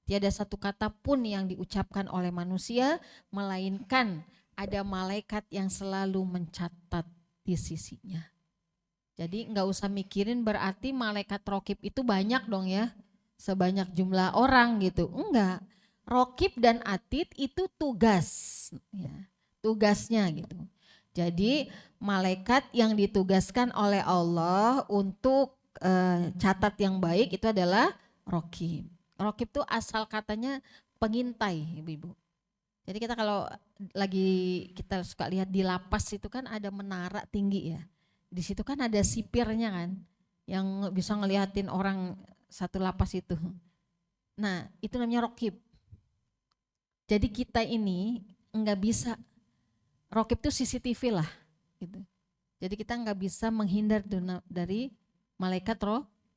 Tiada satu kata pun yang diucapkan oleh manusia melainkan ada malaikat yang selalu mencatat di sisinya. Jadi nggak usah mikirin berarti malaikat raqib itu banyak dong ya, sebanyak jumlah orang gitu. Enggak. Raqib dan atid itu tugas ya, tugasnya gitu. Jadi malaikat yang ditugaskan oleh Allah untuk catat yang baik itu adalah raqib. Raqib itu asal katanya pengintai, ibu-ibu. Jadi kita kalau kita suka lihat di lapas itu kan ada menara tinggi ya. Di situ kan ada sipirnya kan, yang bisa ngeliatin orang satu lapas itu. Nah itu namanya raqib. Jadi kita ini nggak bisa, raqib itu CCTV lah gitu. Jadi kita nggak bisa menghindar dari malaikat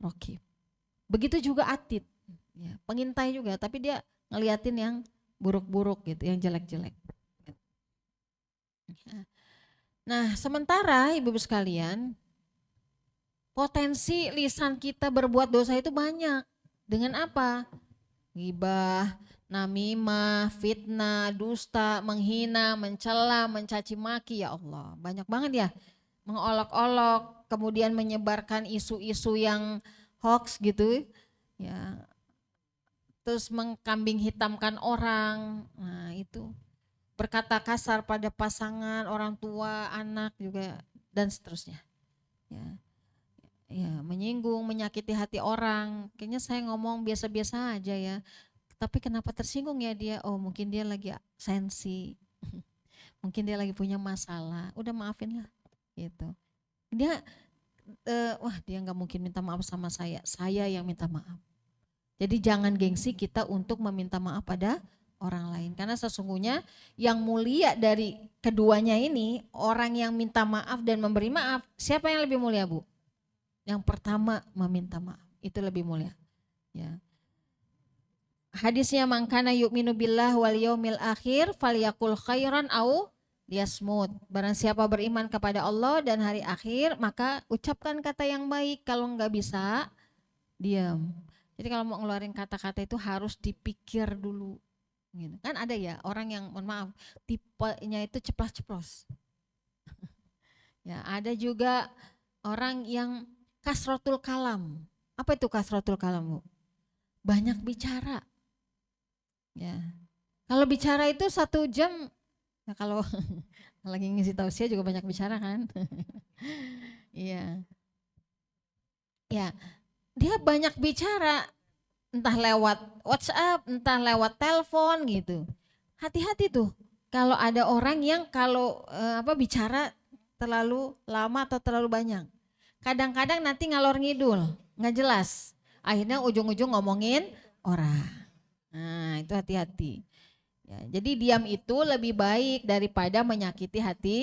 raqib. Begitu juga atid, ya, pengintai juga, tapi dia ngeliatin yang buruk-buruk gitu, yang jelek-jelek. Nah, sementara ibu-ibu sekalian, potensi lisan kita berbuat dosa itu banyak. Dengan apa? Ghibah, namimah, fitnah, dusta, menghina, mencela, mencaci maki, ya Allah. Banyak banget ya. Mengolok-olok, kemudian menyebarkan isu-isu yang hoax gitu ya, terus mengkambing hitamkan orang. Nah itu berkata kasar pada pasangan, orang tua, anak juga, dan seterusnya ya. Ya menyinggung, menyakiti hati orang. Kayaknya saya ngomong biasa-biasa aja ya, tapi kenapa tersinggung ya dia? Oh mungkin dia lagi sensi, mungkin dia lagi punya masalah, udah maafin lah gitu. Dia wah dia nggak mungkin minta maaf sama saya yang minta maaf. Jadi jangan gengsi kita untuk meminta maaf pada orang lain, karena sesungguhnya yang mulia dari keduanya ini, orang yang minta maaf dan memberi maaf, siapa yang lebih mulia, Bu? Yang pertama meminta maaf itu lebih mulia ya. Hadisnya, "Mangkana yu'minu billah wal yaumil akhir falyakul khairan au liyasmut." Barang siapa beriman kepada Allah dan hari akhir, maka ucapkan kata yang baik. Kalau nggak bisa, diam. Jadi kalau mau ngeluarin kata-kata itu harus dipikir dulu. Gitu. Kan ada ya orang yang, mohon maaf, tipenya itu ceplas-ceplos. Ya, ada juga orang yang kasratul kalam. Apa itu kasratul kalam, Bu? Banyak bicara. Ya. Kalau bicara itu 1 jam, ya kalau lagi ngisi tausiah juga banyak bicara kan. Iya. Ya, dia banyak bicara, entah lewat WhatsApp, entah lewat telepon gitu. Hati-hati tuh kalau ada orang yang kalau bicara terlalu lama atau terlalu banyak. Kadang-kadang nanti ngalor ngidul, nggak jelas. Akhirnya ujung-ujung ngomongin orang. Nah, itu hati-hati. Ya, jadi diam itu lebih baik daripada menyakiti hati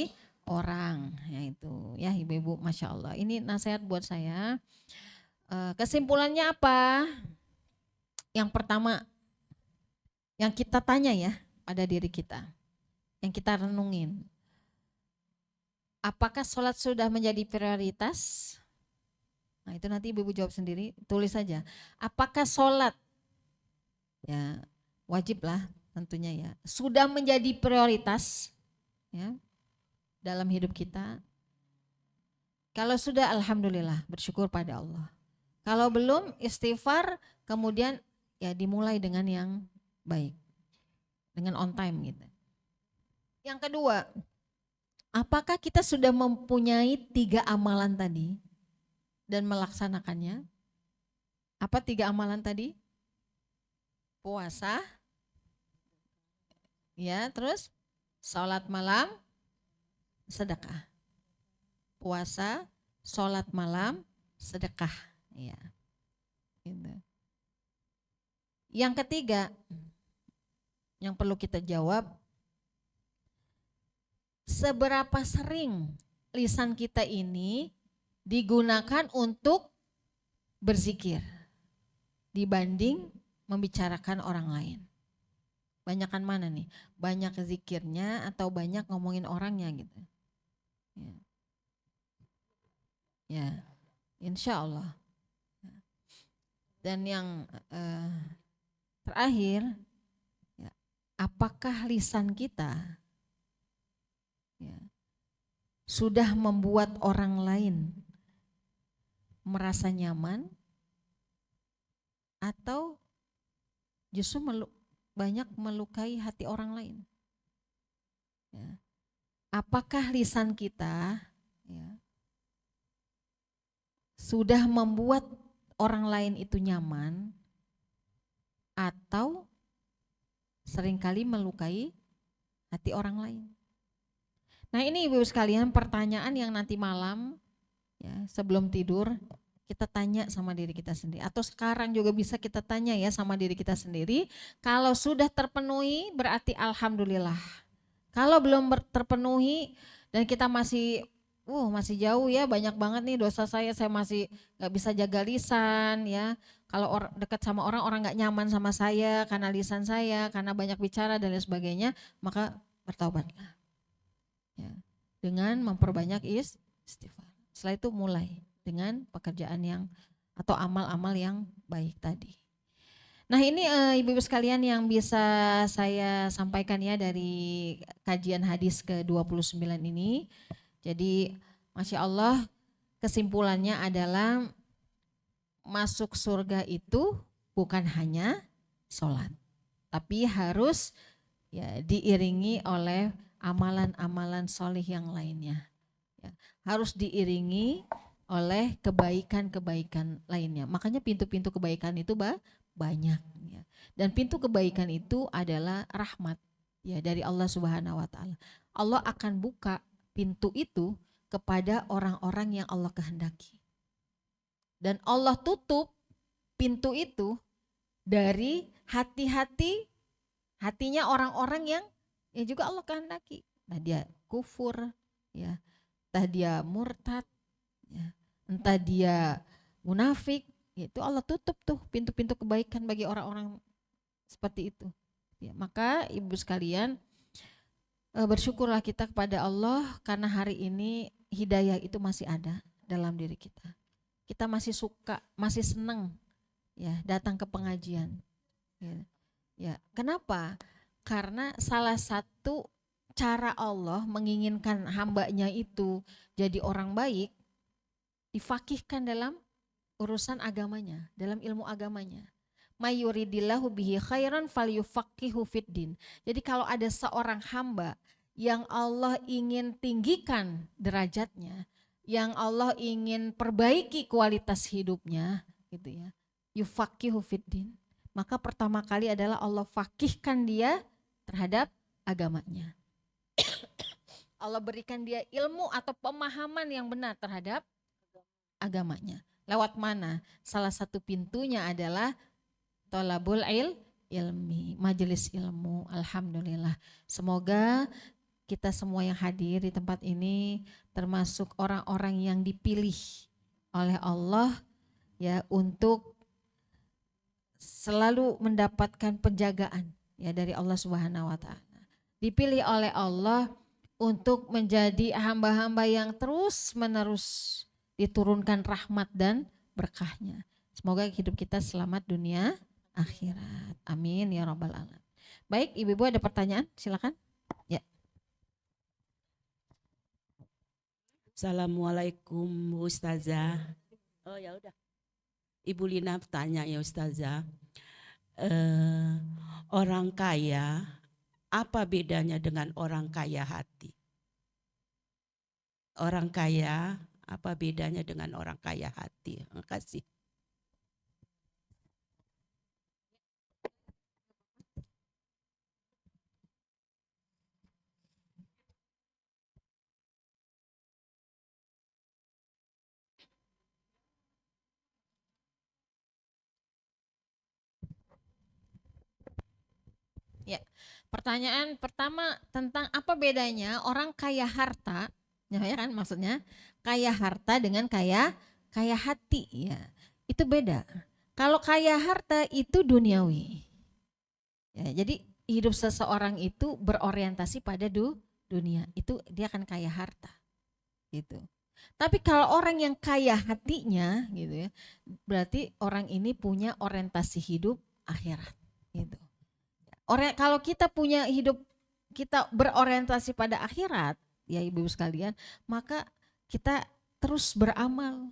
orang. Ya itu, ya ibu-ibu, masya Allah. Ini nasihat buat saya. Kesimpulannya apa? Yang pertama, yang kita tanya ya pada diri kita, yang kita renungin. Apakah sholat sudah menjadi prioritas? Nah itu nanti ibu-ibu jawab sendiri, tulis saja. Apakah sholat, ya wajib lah tentunya ya, sudah menjadi prioritas ya dalam hidup kita? Kalau sudah, alhamdulillah, bersyukur pada Allah. Kalau belum, istighfar, kemudian ya dimulai dengan yang baik, dengan on time gitu. Yang kedua, apakah kita sudah mempunyai 3 amalan tadi dan melaksanakannya? Apa 3 amalan tadi? Puasa, ya, terus sholat malam, sedekah. Puasa, sholat malam, sedekah. Ya, gitu. Yang ketiga, yang perlu kita jawab, seberapa sering lisan kita ini digunakan untuk berzikir dibanding membicarakan orang lain? Banyakan mana nih? Banyak zikirnya atau banyak ngomongin orangnya gitu? Ya, ya, insya Allah. Dan yang terakhir, ya, apakah lisan kita ya, sudah membuat orang lain merasa nyaman atau justru banyak melukai hati orang lain? Ya. Apakah lisan kita ya, sudah membuat orang lain itu nyaman atau seringkali melukai hati orang lain? Nah ini ibu sekalian pertanyaan yang nanti malam ya sebelum tidur kita tanya sama diri kita sendiri, atau sekarang juga bisa kita tanya ya sama diri kita sendiri. Kalau sudah terpenuhi berarti alhamdulillah. Kalau belum terpenuhi dan kita masih jauh ya, banyak banget nih dosa saya masih nggak bisa jaga lisan ya. Kalau dekat sama orang nggak nyaman sama saya karena lisan saya, karena banyak bicara dan lain sebagainya, maka bertaubatlah ya, dengan memperbanyak istighfar. Setelah itu mulai dengan pekerjaan yang atau amal-amal yang baik tadi. Nah ini ibu-ibu sekalian yang bisa saya sampaikan ya dari kajian hadis ke-29 ini. Jadi Masya Allah, kesimpulannya adalah masuk surga itu bukan hanya sholat, tapi harus ya diiringi oleh amalan-amalan solih yang lainnya. Ya, harus diiringi oleh kebaikan-kebaikan lainnya. Makanya pintu-pintu kebaikan itu banyak. Ya. Dan pintu kebaikan itu adalah rahmat ya dari Allah Subhanahu Wa Taala. Allah akan buka pintu itu kepada orang-orang yang Allah kehendaki. Dan Allah tutup pintu itu dari hatinya orang-orang yang ya juga Allah kehendaki. Nah dia kufur, ya, entah dia murtad, ya, entah dia munafik, itu Allah tutup tuh pintu-pintu kebaikan bagi orang-orang seperti itu. Ya, maka ibu sekalian bersyukurlah kita kepada Allah karena hari ini hidayah itu masih ada dalam diri kita. Kita masih suka, masih senang ya datang ke pengajian. Ya, kenapa? Karena salah satu cara Allah menginginkan hambanya itu jadi orang baik difakihkan dalam urusan agamanya, dalam ilmu agamanya. Mayuridillahu bihi khairan falyufaqihu fiddin. Jadi kalau ada seorang hamba yang Allah ingin tinggikan derajatnya, yang Allah ingin perbaiki kualitas hidupnya, gitu ya. Yufaqihu fiddin. Maka pertama kali adalah Allah fakihkan dia terhadap agamanya. Allah berikan dia ilmu atau pemahaman yang benar terhadap agamanya. Lewat mana? Salah satu pintunya adalah thalabul ilmi, majelis ilmu. Alhamdulillah. Semoga kita semua yang hadir di tempat ini termasuk orang-orang yang dipilih oleh Allah ya untuk selalu mendapatkan penjagaan ya dari Allah Subhanahu wa taala. Dipilih oleh Allah untuk menjadi hamba-hamba yang terus-menerus diturunkan rahmat dan berkahnya. Semoga hidup kita selamat dunia akhirat. Amin ya rabbal alamin. Baik, Ibu-ibu ada pertanyaan? Silakan. Ya. Assalamualaikum Ustazah. Oh ya udah. Ibu Lina tanya ya Ustazah. Orang kaya, apa bedanya dengan orang kaya hati? Orang kaya, apa bedanya dengan orang kaya hati? Terima kasih. Ya, pertanyaan pertama tentang apa bedanya orang kaya harta, ya kan maksudnya kaya harta dengan kaya hati ya. Itu beda. Kalau kaya harta itu duniawi. Ya, jadi hidup seseorang itu berorientasi pada dunia. Itu dia akan kaya harta. Gitu. Tapi kalau orang yang kaya hatinya gitu ya, berarti orang ini punya orientasi hidup akhirat gitu. Kalau kita punya hidup kita berorientasi pada akhirat, ya ibu-ibu sekalian, maka kita terus beramal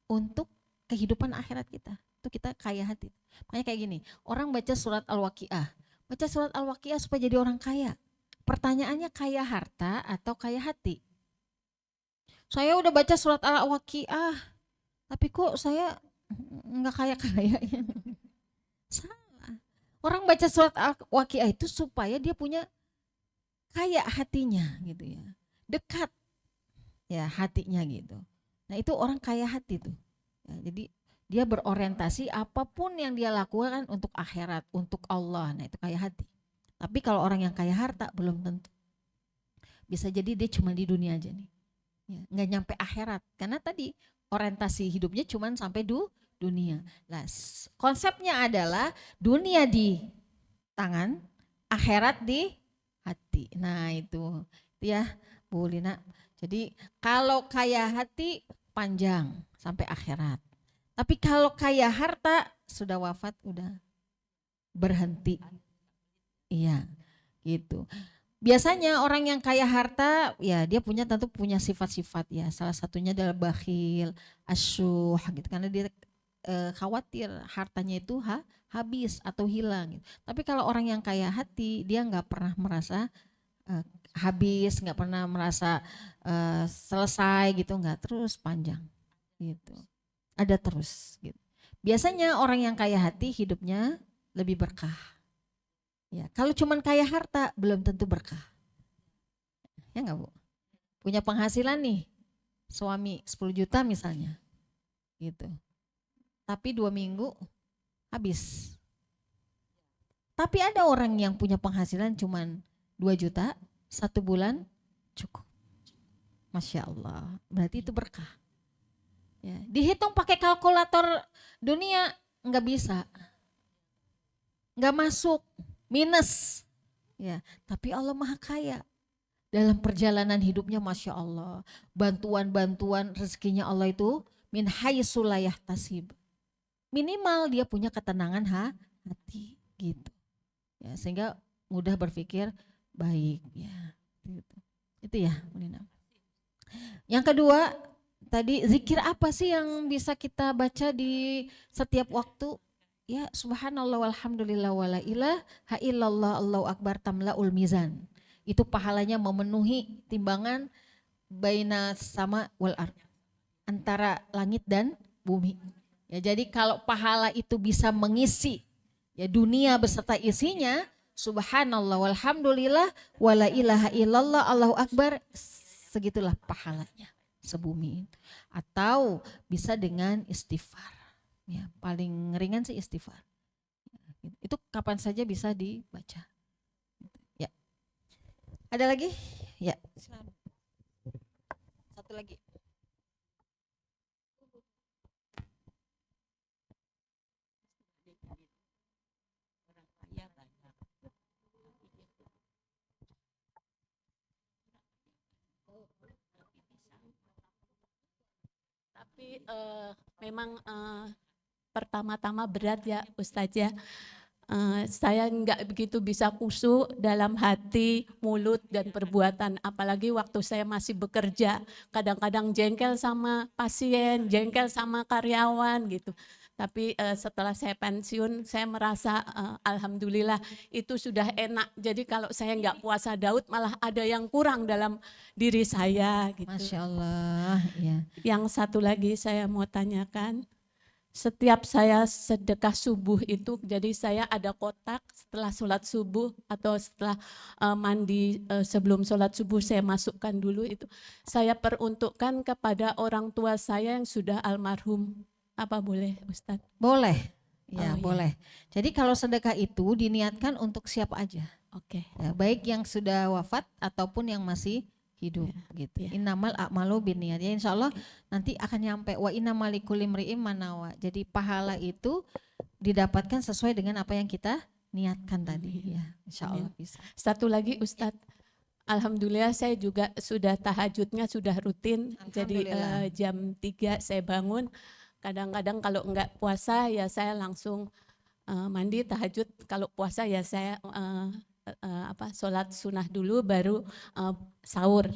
untuk kehidupan akhirat kita. Itu kita kaya hati. Makanya kayak gini, orang baca surat Al-Waqiah. Baca surat Al-Waqiah supaya jadi orang kaya. Pertanyaannya kaya harta atau kaya hati? Saya udah baca surat Al-Waqiah, tapi kok saya nggak kaya-kaya. Orang baca surat Al-Waqiah itu supaya dia punya kaya hatinya gitu ya. Dekat ya hatinya gitu. Nah itu orang kaya hati tuh. Ya, jadi dia berorientasi apapun yang dia lakukan untuk akhirat, untuk Allah. Nah itu kaya hati. Tapi kalau orang yang kaya harta belum tentu. Bisa jadi dia cuma di dunia aja nih. Ya, nggak nyampe akhirat. Karena tadi orientasi hidupnya cuma sampai dunia. Nah, konsepnya adalah dunia di tangan, akhirat di hati. Nah itu ya Bu Lina. Jadi kalau kaya hati panjang sampai akhirat. Tapi kalau kaya harta sudah wafat udah berhenti. Iya gitu. Biasanya orang yang kaya harta ya dia tentu punya sifat-sifat ya. Salah satunya adalah bakhil, asyuh gitu karena dia khawatir hartanya itu habis atau hilang gitu. Tapi kalau orang yang kaya hati dia nggak pernah merasa habis, nggak pernah merasa selesai gitu, nggak, terus panjang gitu. Ada terus gitu. Biasanya orang yang kaya hati hidupnya lebih berkah. Ya, kalau cuman kaya harta belum tentu berkah. Ya enggak, Bu? Punya penghasilan nih, suami 10 juta misalnya. Gitu. Tapi 2 minggu habis. Tapi ada orang yang punya penghasilan cuman 2 juta, 1 bulan cukup. Masya Allah, berarti itu berkah. Ya, dihitung pakai kalkulator dunia nggak bisa, nggak masuk, minus. Ya, tapi Allah Maha Kaya. Dalam perjalanan hidupnya Masya Allah, bantuan-bantuan rezekinya Allah itu min haitsu la yahtasib. Minimal dia punya ketenangan hati gitu. Ya, sehingga mudah berpikir baik ya. Gitu. Itu ya, Mulina. Yang kedua tadi zikir apa sih yang bisa kita baca di setiap waktu? Ya, subhanallah walhamdulillah wala ilaha illallah Allahu akbar tamlaul mizan. Itu pahalanya memenuhi timbangan baina sama wal ard, antara langit dan bumi. Ya, jadi kalau pahala itu bisa mengisi ya dunia beserta isinya, subhanallah walhamdulillah wala ilaha illallah Allahu akbar, segitulah pahalanya sebumi. Atau bisa dengan istighfar. Ya, paling ringan sih istighfar. Itu kapan saja bisa dibaca. Ya. Ada lagi? Ya. Satu lagi. Tapi memang pertama-tama berat ya Ustazah. Saya nggak begitu bisa khusyuk dalam hati, mulut, dan perbuatan. Apalagi waktu saya masih bekerja, kadang-kadang jengkel sama pasien, jengkel sama karyawan gitu. Tapi setelah saya pensiun, saya merasa alhamdulillah itu sudah enak. Jadi kalau saya nggak puasa Daud, malah ada yang kurang dalam diri saya gitu. Masya Allah. Ya. Yang satu lagi saya mau tanyakan, setiap saya sedekah subuh itu, jadi saya ada kotak setelah sholat subuh atau setelah mandi sebelum sholat subuh saya masukkan dulu itu. Saya peruntukkan kepada orang tua saya yang sudah almarhum. Apa boleh Ustadz? Boleh. Ya, Oh, iya. boleh. Jadi kalau sedekah itu diniatkan untuk siapa aja. Oke. Ya, baik yang sudah wafat ataupun yang masih hidup gitu. ya. Innamal a'malu binniyat. Ya insya Allah nanti akan nyampe wa innamal likulli imri'in ma nawa. Jadi pahala itu didapatkan sesuai dengan apa yang kita niatkan tadi ya. Insya Allah bisa. Satu lagi Ustadz, alhamdulillah saya juga sudah tahajudnya sudah rutin. Jadi Alhamdulillah. jam 3 saya bangun. Kadang-kadang kalau enggak puasa ya saya langsung mandi tahajud. Kalau puasa ya saya sholat sunnah dulu baru sahur.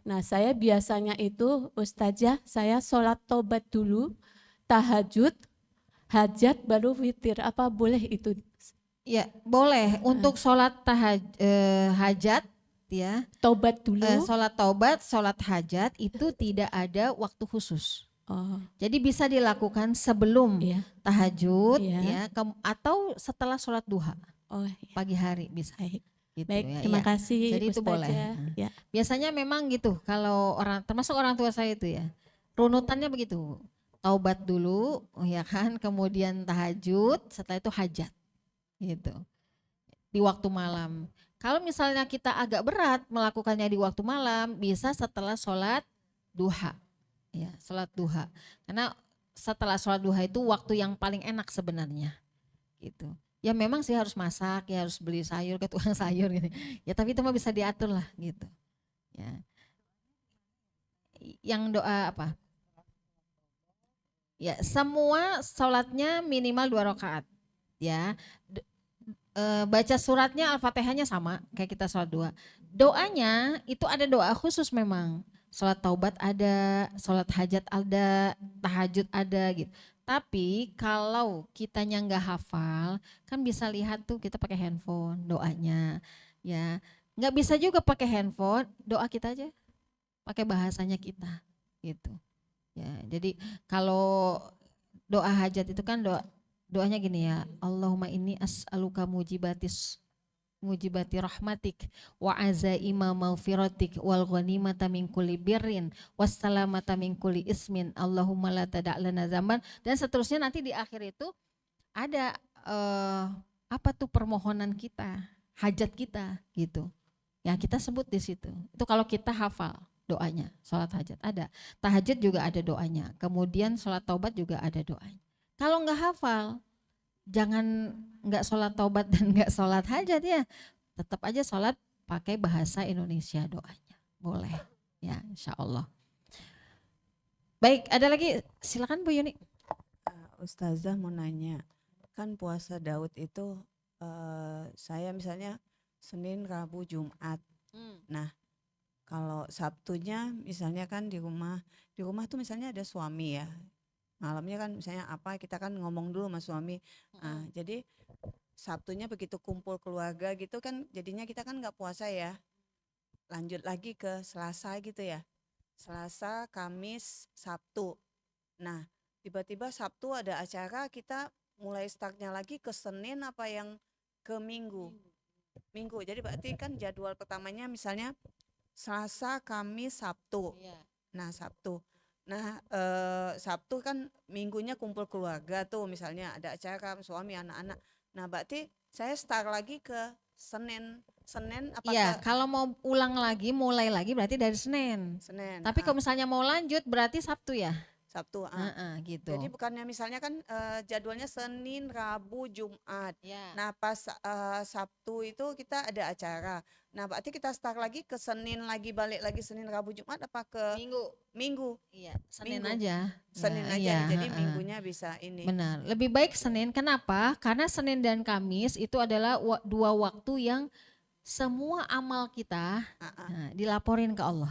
Nah saya biasanya itu Ustazah, saya sholat tobat dulu, tahajud, hajat baru witir. Apa boleh itu? Ya boleh untuk sholat hajat ya. Tobat dulu. Sholat taubat, sholat hajat itu tidak ada waktu khusus. Oh, Jadi bisa dilakukan sebelum iya. tahajud Iya. ya, atau setelah sholat duha Oh, iya. pagi hari bisa. Baik. Gitu, Baik, ya, terima ya. kasih Jadi itu Ustazah. boleh. Ya. Biasanya memang gitu kalau orang, termasuk orang tua saya itu ya, runutannya begitu. Taubat dulu ya kan, kemudian tahajud, setelah itu hajat. Gitu. Di waktu malam. Kalau misalnya kita agak berat melakukannya di waktu malam, bisa setelah sholat duha. Ya, sholat duha. Karena setelah sholat duha itu waktu yang paling enak sebenarnya. Gitu. Ya memang sih harus masak, ya harus beli sayur ke tukang sayur gitu. Ya tapi itu mah bisa diatur lah gitu. Ya. Yang doa apa? Ya, semua sholatnya minimal 2 rakaat. Ya. Baca suratnya Al-Fatihahnya sama kayak kita sholat dua. Doanya itu ada doa khusus memang. Sholat taubat ada, sholat hajat ada, tahajud ada gitu. Tapi kalau kitanya nggak hafal, kan bisa lihat tuh kita pakai handphone doanya, ya. Nggak bisa juga pakai handphone, doa kita aja, pakai bahasanya kita, gitu. Ya, jadi kalau doa hajat itu kan doanya gini ya, Allahumma inni as'aluka mujibati rahmatik wa azaima maghfiratik wal ghanimata min kulli birrin wassalamata min kulli ismin Allahumma la tada' lana zamban, dan seterusnya. Nanti di akhir itu ada apa tuh permohonan kita, hajat kita gitu. Ya kita sebut di situ. Itu kalau kita hafal doanya, sholat hajat ada, tahajud juga ada doanya, kemudian sholat taubat juga ada doanya. Kalau nggak hafal, jangan nggak sholat taubat dan nggak sholat hajat ya, tetap aja sholat pakai bahasa Indonesia doanya, boleh ya, insya Allah. Baik, ada lagi, silakan Bu Yuni. Ustazah mau nanya, kan puasa Daud itu saya misalnya Senin, Rabu, Jumat. Nah Kalau Sabtunya misalnya kan di rumah tuh misalnya ada suami ya. Malamnya kan misalnya apa kita kan ngomong dulu sama suami. Nah, jadi Sabtunya begitu kumpul keluarga gitu kan jadinya kita kan nggak puasa ya. Lanjut lagi ke Selasa gitu ya. Selasa, Kamis, Sabtu. Nah, tiba-tiba Sabtu ada acara kita mulai startnya lagi ke Senin apa yang ke Minggu. Minggu. Jadi berarti kan jadwal pertamanya misalnya Selasa, Kamis, Sabtu. Iya. Nah, Sabtu. Nah, Sabtu kan minggunya kumpul keluarga tuh misalnya ada acara suami anak-anak. Nah, berarti saya start lagi ke Senin. Senin apa Iya, ke kalau mau ulang lagi, mulai lagi berarti dari Senin. Senin? Tapi kalau misalnya mau lanjut berarti Sabtu ya? Sabtu. Heeh, gitu. Jadi bukannya misalnya kan jadwalnya Senin, Rabu, Jumat. Ya. Nah, pas Sabtu itu kita ada acara. Nah, berarti kita start lagi ke Senin lagi balik lagi Senin, Rabu, Jumat apa ke Minggu. Minggu? Iya, Senin Minggu. aja. Senin Ya, aja iya, nih. Jadi heeh. minggunya bisa ini. Benar. Lebih baik Senin. Kenapa? Karena Senin dan Kamis itu adalah dua waktu yang semua amal kita dilaporin ke Allah.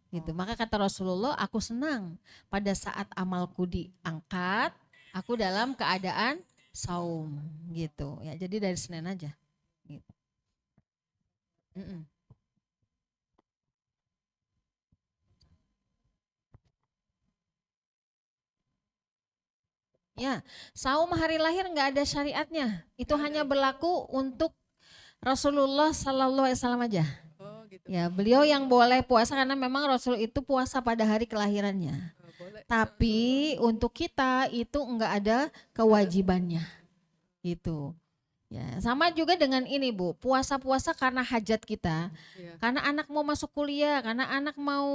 Gitu. Maka kata Rasulullah, aku senang pada saat amalku diangkat, aku dalam keadaan saum gitu. Ya, jadi dari Senin aja. Gitu. Mm-mm. Ya, saum hari lahir nggak ada syariatnya. Itu hanya berlaku untuk Rasulullah Sallallahu Alaihi Wasallam aja. Oh, gitu. Ya, beliau yang boleh puasa karena memang Rasul itu puasa pada hari kelahirannya. Tapi untuk kita itu enggak ada kewajibannya. Gitu. Ya, sama juga dengan ini Bu, puasa-puasa karena hajat kita. Karena anak mau masuk kuliah, karena anak mau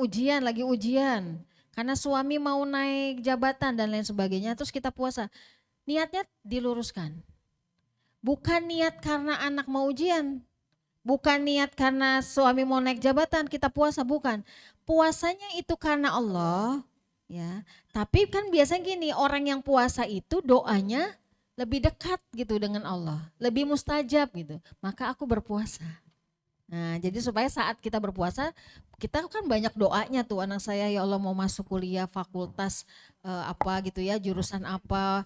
ujian, lagi ujian. Karena suami mau naik jabatan dan lain sebagainya, terus kita puasa. Niatnya diluruskan. Bukan niat karena anak mau ujian. Bukan niat karena suami mau naik jabatan kita puasa, bukan. Puasanya itu karena Allah, ya. Tapi kan biasanya gini, orang yang puasa itu doanya lebih dekat gitu dengan Allah, lebih mustajab gitu. Maka aku berpuasa. Nah, jadi supaya saat kita berpuasa, kita kan banyak doanya tuh, anak saya ya Allah mau masuk kuliah fakultas apa gitu ya, jurusan apa,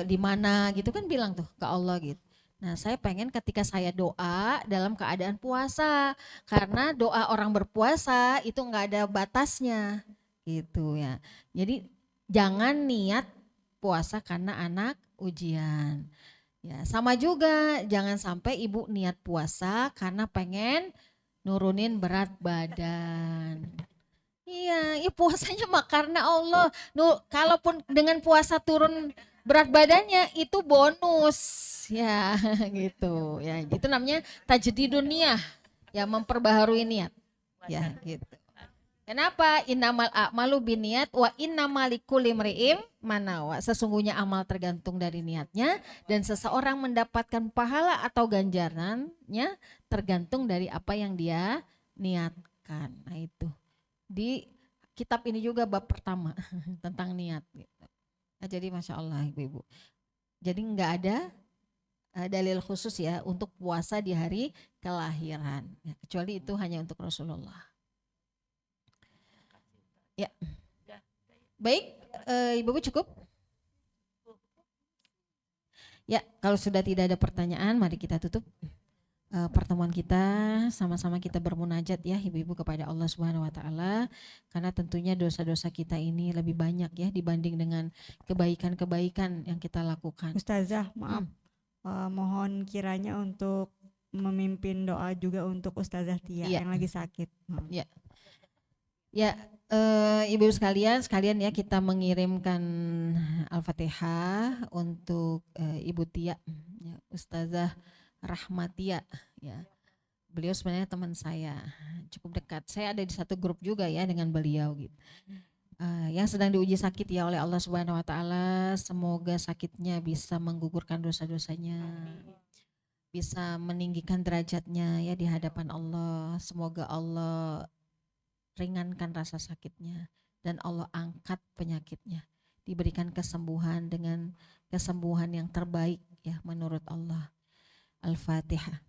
di mana gitu kan bilang tuh ke Allah gitu. Nah, saya pengen ketika saya doa dalam keadaan puasa, karena doa orang berpuasa itu nggak ada batasnya, gitu ya. Jadi jangan niat puasa karena anak ujian. Ya, sama juga jangan sampai ibu niat puasa karena pengen nurunin berat badan. Iya, ya puasanya mah karena Allah. Kalaupun dengan puasa turun berat badannya itu bonus, ya gitu. Ya, itu namanya tajdidun niyah, ya memperbaharui niat, ya gitu. Kenapa? Innamal a'malu biniat wa innamal likulli imri'in manawa. Sesungguhnya amal tergantung dari niatnya dan seseorang mendapatkan pahala atau ganjarannya tergantung dari apa yang dia niatkan. Nah itu. Di kitab ini juga bab pertama tentang niat gitu. Nah, jadi Masya Allah Ibu-Ibu. Jadi nggak ada dalil khusus ya untuk puasa di hari kelahiran. Ya, kecuali itu hanya untuk Rasulullah. Ya. Baik, Ibu cukup? Ya, kalau sudah tidak ada pertanyaan, mari kita tutup pertemuan kita. Sama-sama kita bermunajat ya Ibu-Ibu kepada Allah Subhanahu Wa Taala, karena tentunya dosa-dosa kita ini lebih banyak ya dibanding dengan kebaikan-kebaikan yang kita lakukan. Ustazah, maaf, mohon kiranya untuk memimpin doa juga untuk Ustazah Tia Iya. yang lagi sakit. Ya. Ya, Ibu sekalian ya kita mengirimkan Al-Fatihah untuk Ibu Tia, ya, Ustazah Rahmatia, ya. Beliau sebenarnya teman saya, cukup dekat. Saya ada di satu grup juga ya dengan beliau gitu. Yang sedang diuji sakit ya oleh Allah Subhanahu Wa Taala, semoga sakitnya bisa menggugurkan dosa-dosanya, bisa meninggikan derajatnya ya di hadapan Allah. Semoga Allah ringankan rasa sakitnya dan Allah angkat penyakitnya, diberikan kesembuhan dengan kesembuhan yang terbaik ya menurut Allah. Al-Fatihah.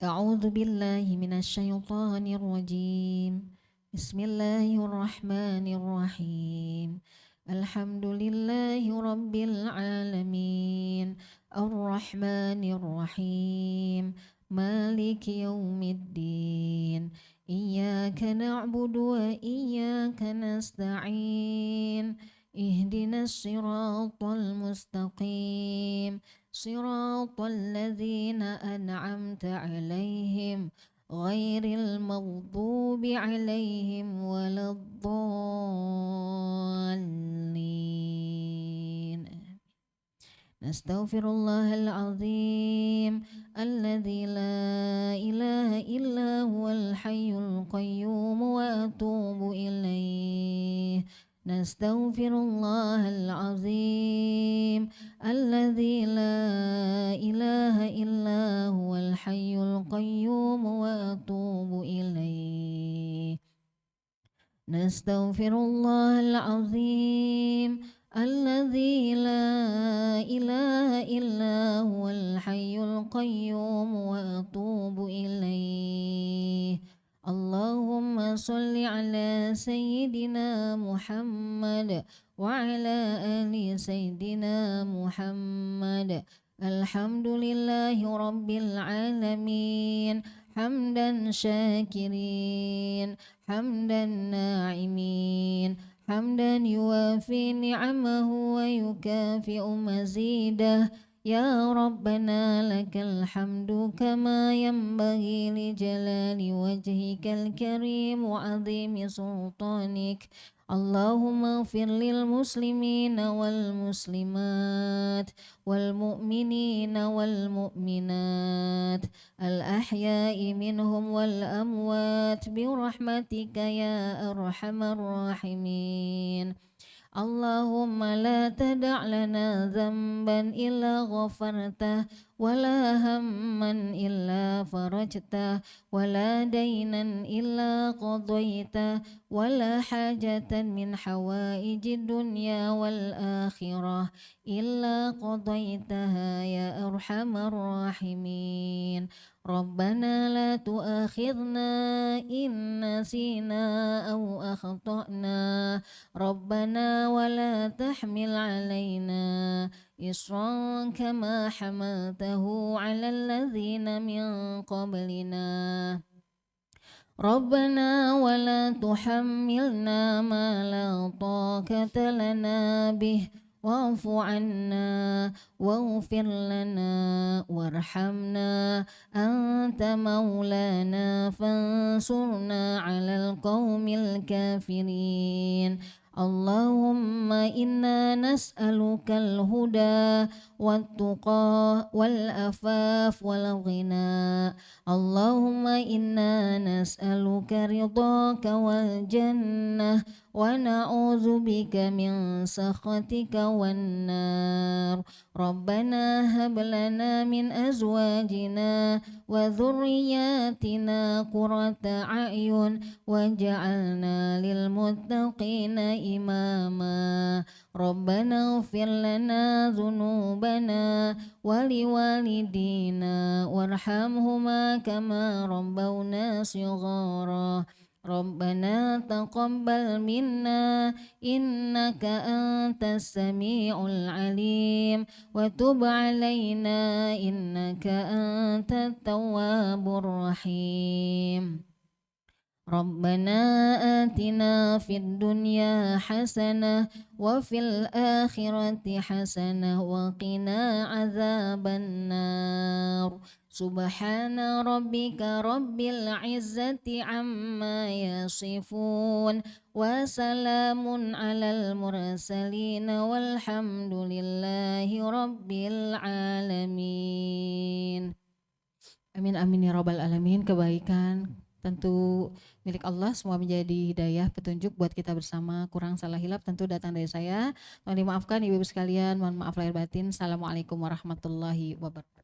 أعوذ بالله من الشيطان الرجيم. بسم الله الرحمن الرحيم. الحمد لله رب العالمين الرحمن الرحيم مالك يوم الدين إياك نعبد وإياك نستعين اهدنا الصراط المستقيم صراط الذين أنعمت عليهم غير المغضوب عليهم ولا الضالين. نستغفر الله العظيم الذي لا إله إلا هو الحي القيوم وأتوب إليه. نستغفر الله العظيم الذي لا إله إلا هو الحي القيوم وأتوب إليه. نستغفر الله العظيم الذي لا إله إلا هو الحي القيوم وأتوب إليه. اللهم صل على سيدنا محمد وعلى آل سيدنا محمد. الحمد لله رب العالمين حمدا شاكرين حمدا ناعمين حمدا يوافي نعمه ويكافئ مزيده. يا ربنا لك الحمد كما ينبغي لجلال وجهك الكريم وعظيم سلطانك. اللهم اغفر للمسلمين والمسلمات والمؤمنين والمؤمنات الأحياء منهم والأموات برحمتك يا أرحم الراحمين. اللهم لا تدع لنا ذنبا إلا غفرته ولا هما إلا فرجته ولا دينا إلا قضيته ولا حاجة من حوائج الدنيا والآخرة إلا قضيتها يا أرحم الراحمين. ربنا لا تؤاخذنا إن نسينا أو أخطأنا ربنا ولا تحمل علينا إصرا كما حملته على الذين من قبلنا ربنا ولا تحملنا ما لا طاقة لنا به واعف عنا واغفر لنا وارحمنا أنت مولانا فانصرنا على القوم الكافرين. اللهم إنا نسألك الهدى والتقى والعفاف والغنى. اللهم إنا نسألك رضاك والجنة ونعوذ بك من سخطك والنار. ربنا هب لنا من أزواجنا وذرياتنا قرة أعين واجعلنا للمتقين إماما. ربنا اغفر لنا ذنوبنا ولوالدينا وارحمهما كما ربونا صغارا. ربنا تقبل منا إنك أنت السميع العليم وتب علينا إنك أنت التواب الرحيم. ربنا آتنا في الدنيا حسنة وفي الآخرة حسنة وقنا عذاب النار. سبحان ربك رب العزة عما يصفون وسلام على المرسلين والحمد لله رب العالمين. Amin amin ya rabbal alamin. Kebaikan tentu milik Allah, semua menjadi hidayah petunjuk buat kita bersama. Kurang salah hilap tentu datang dari saya. Mohon dimaafkan ibu-ibu sekalian, mohon maaf lahir batin. Assalamualaikum warahmatullahi wabarakatuh.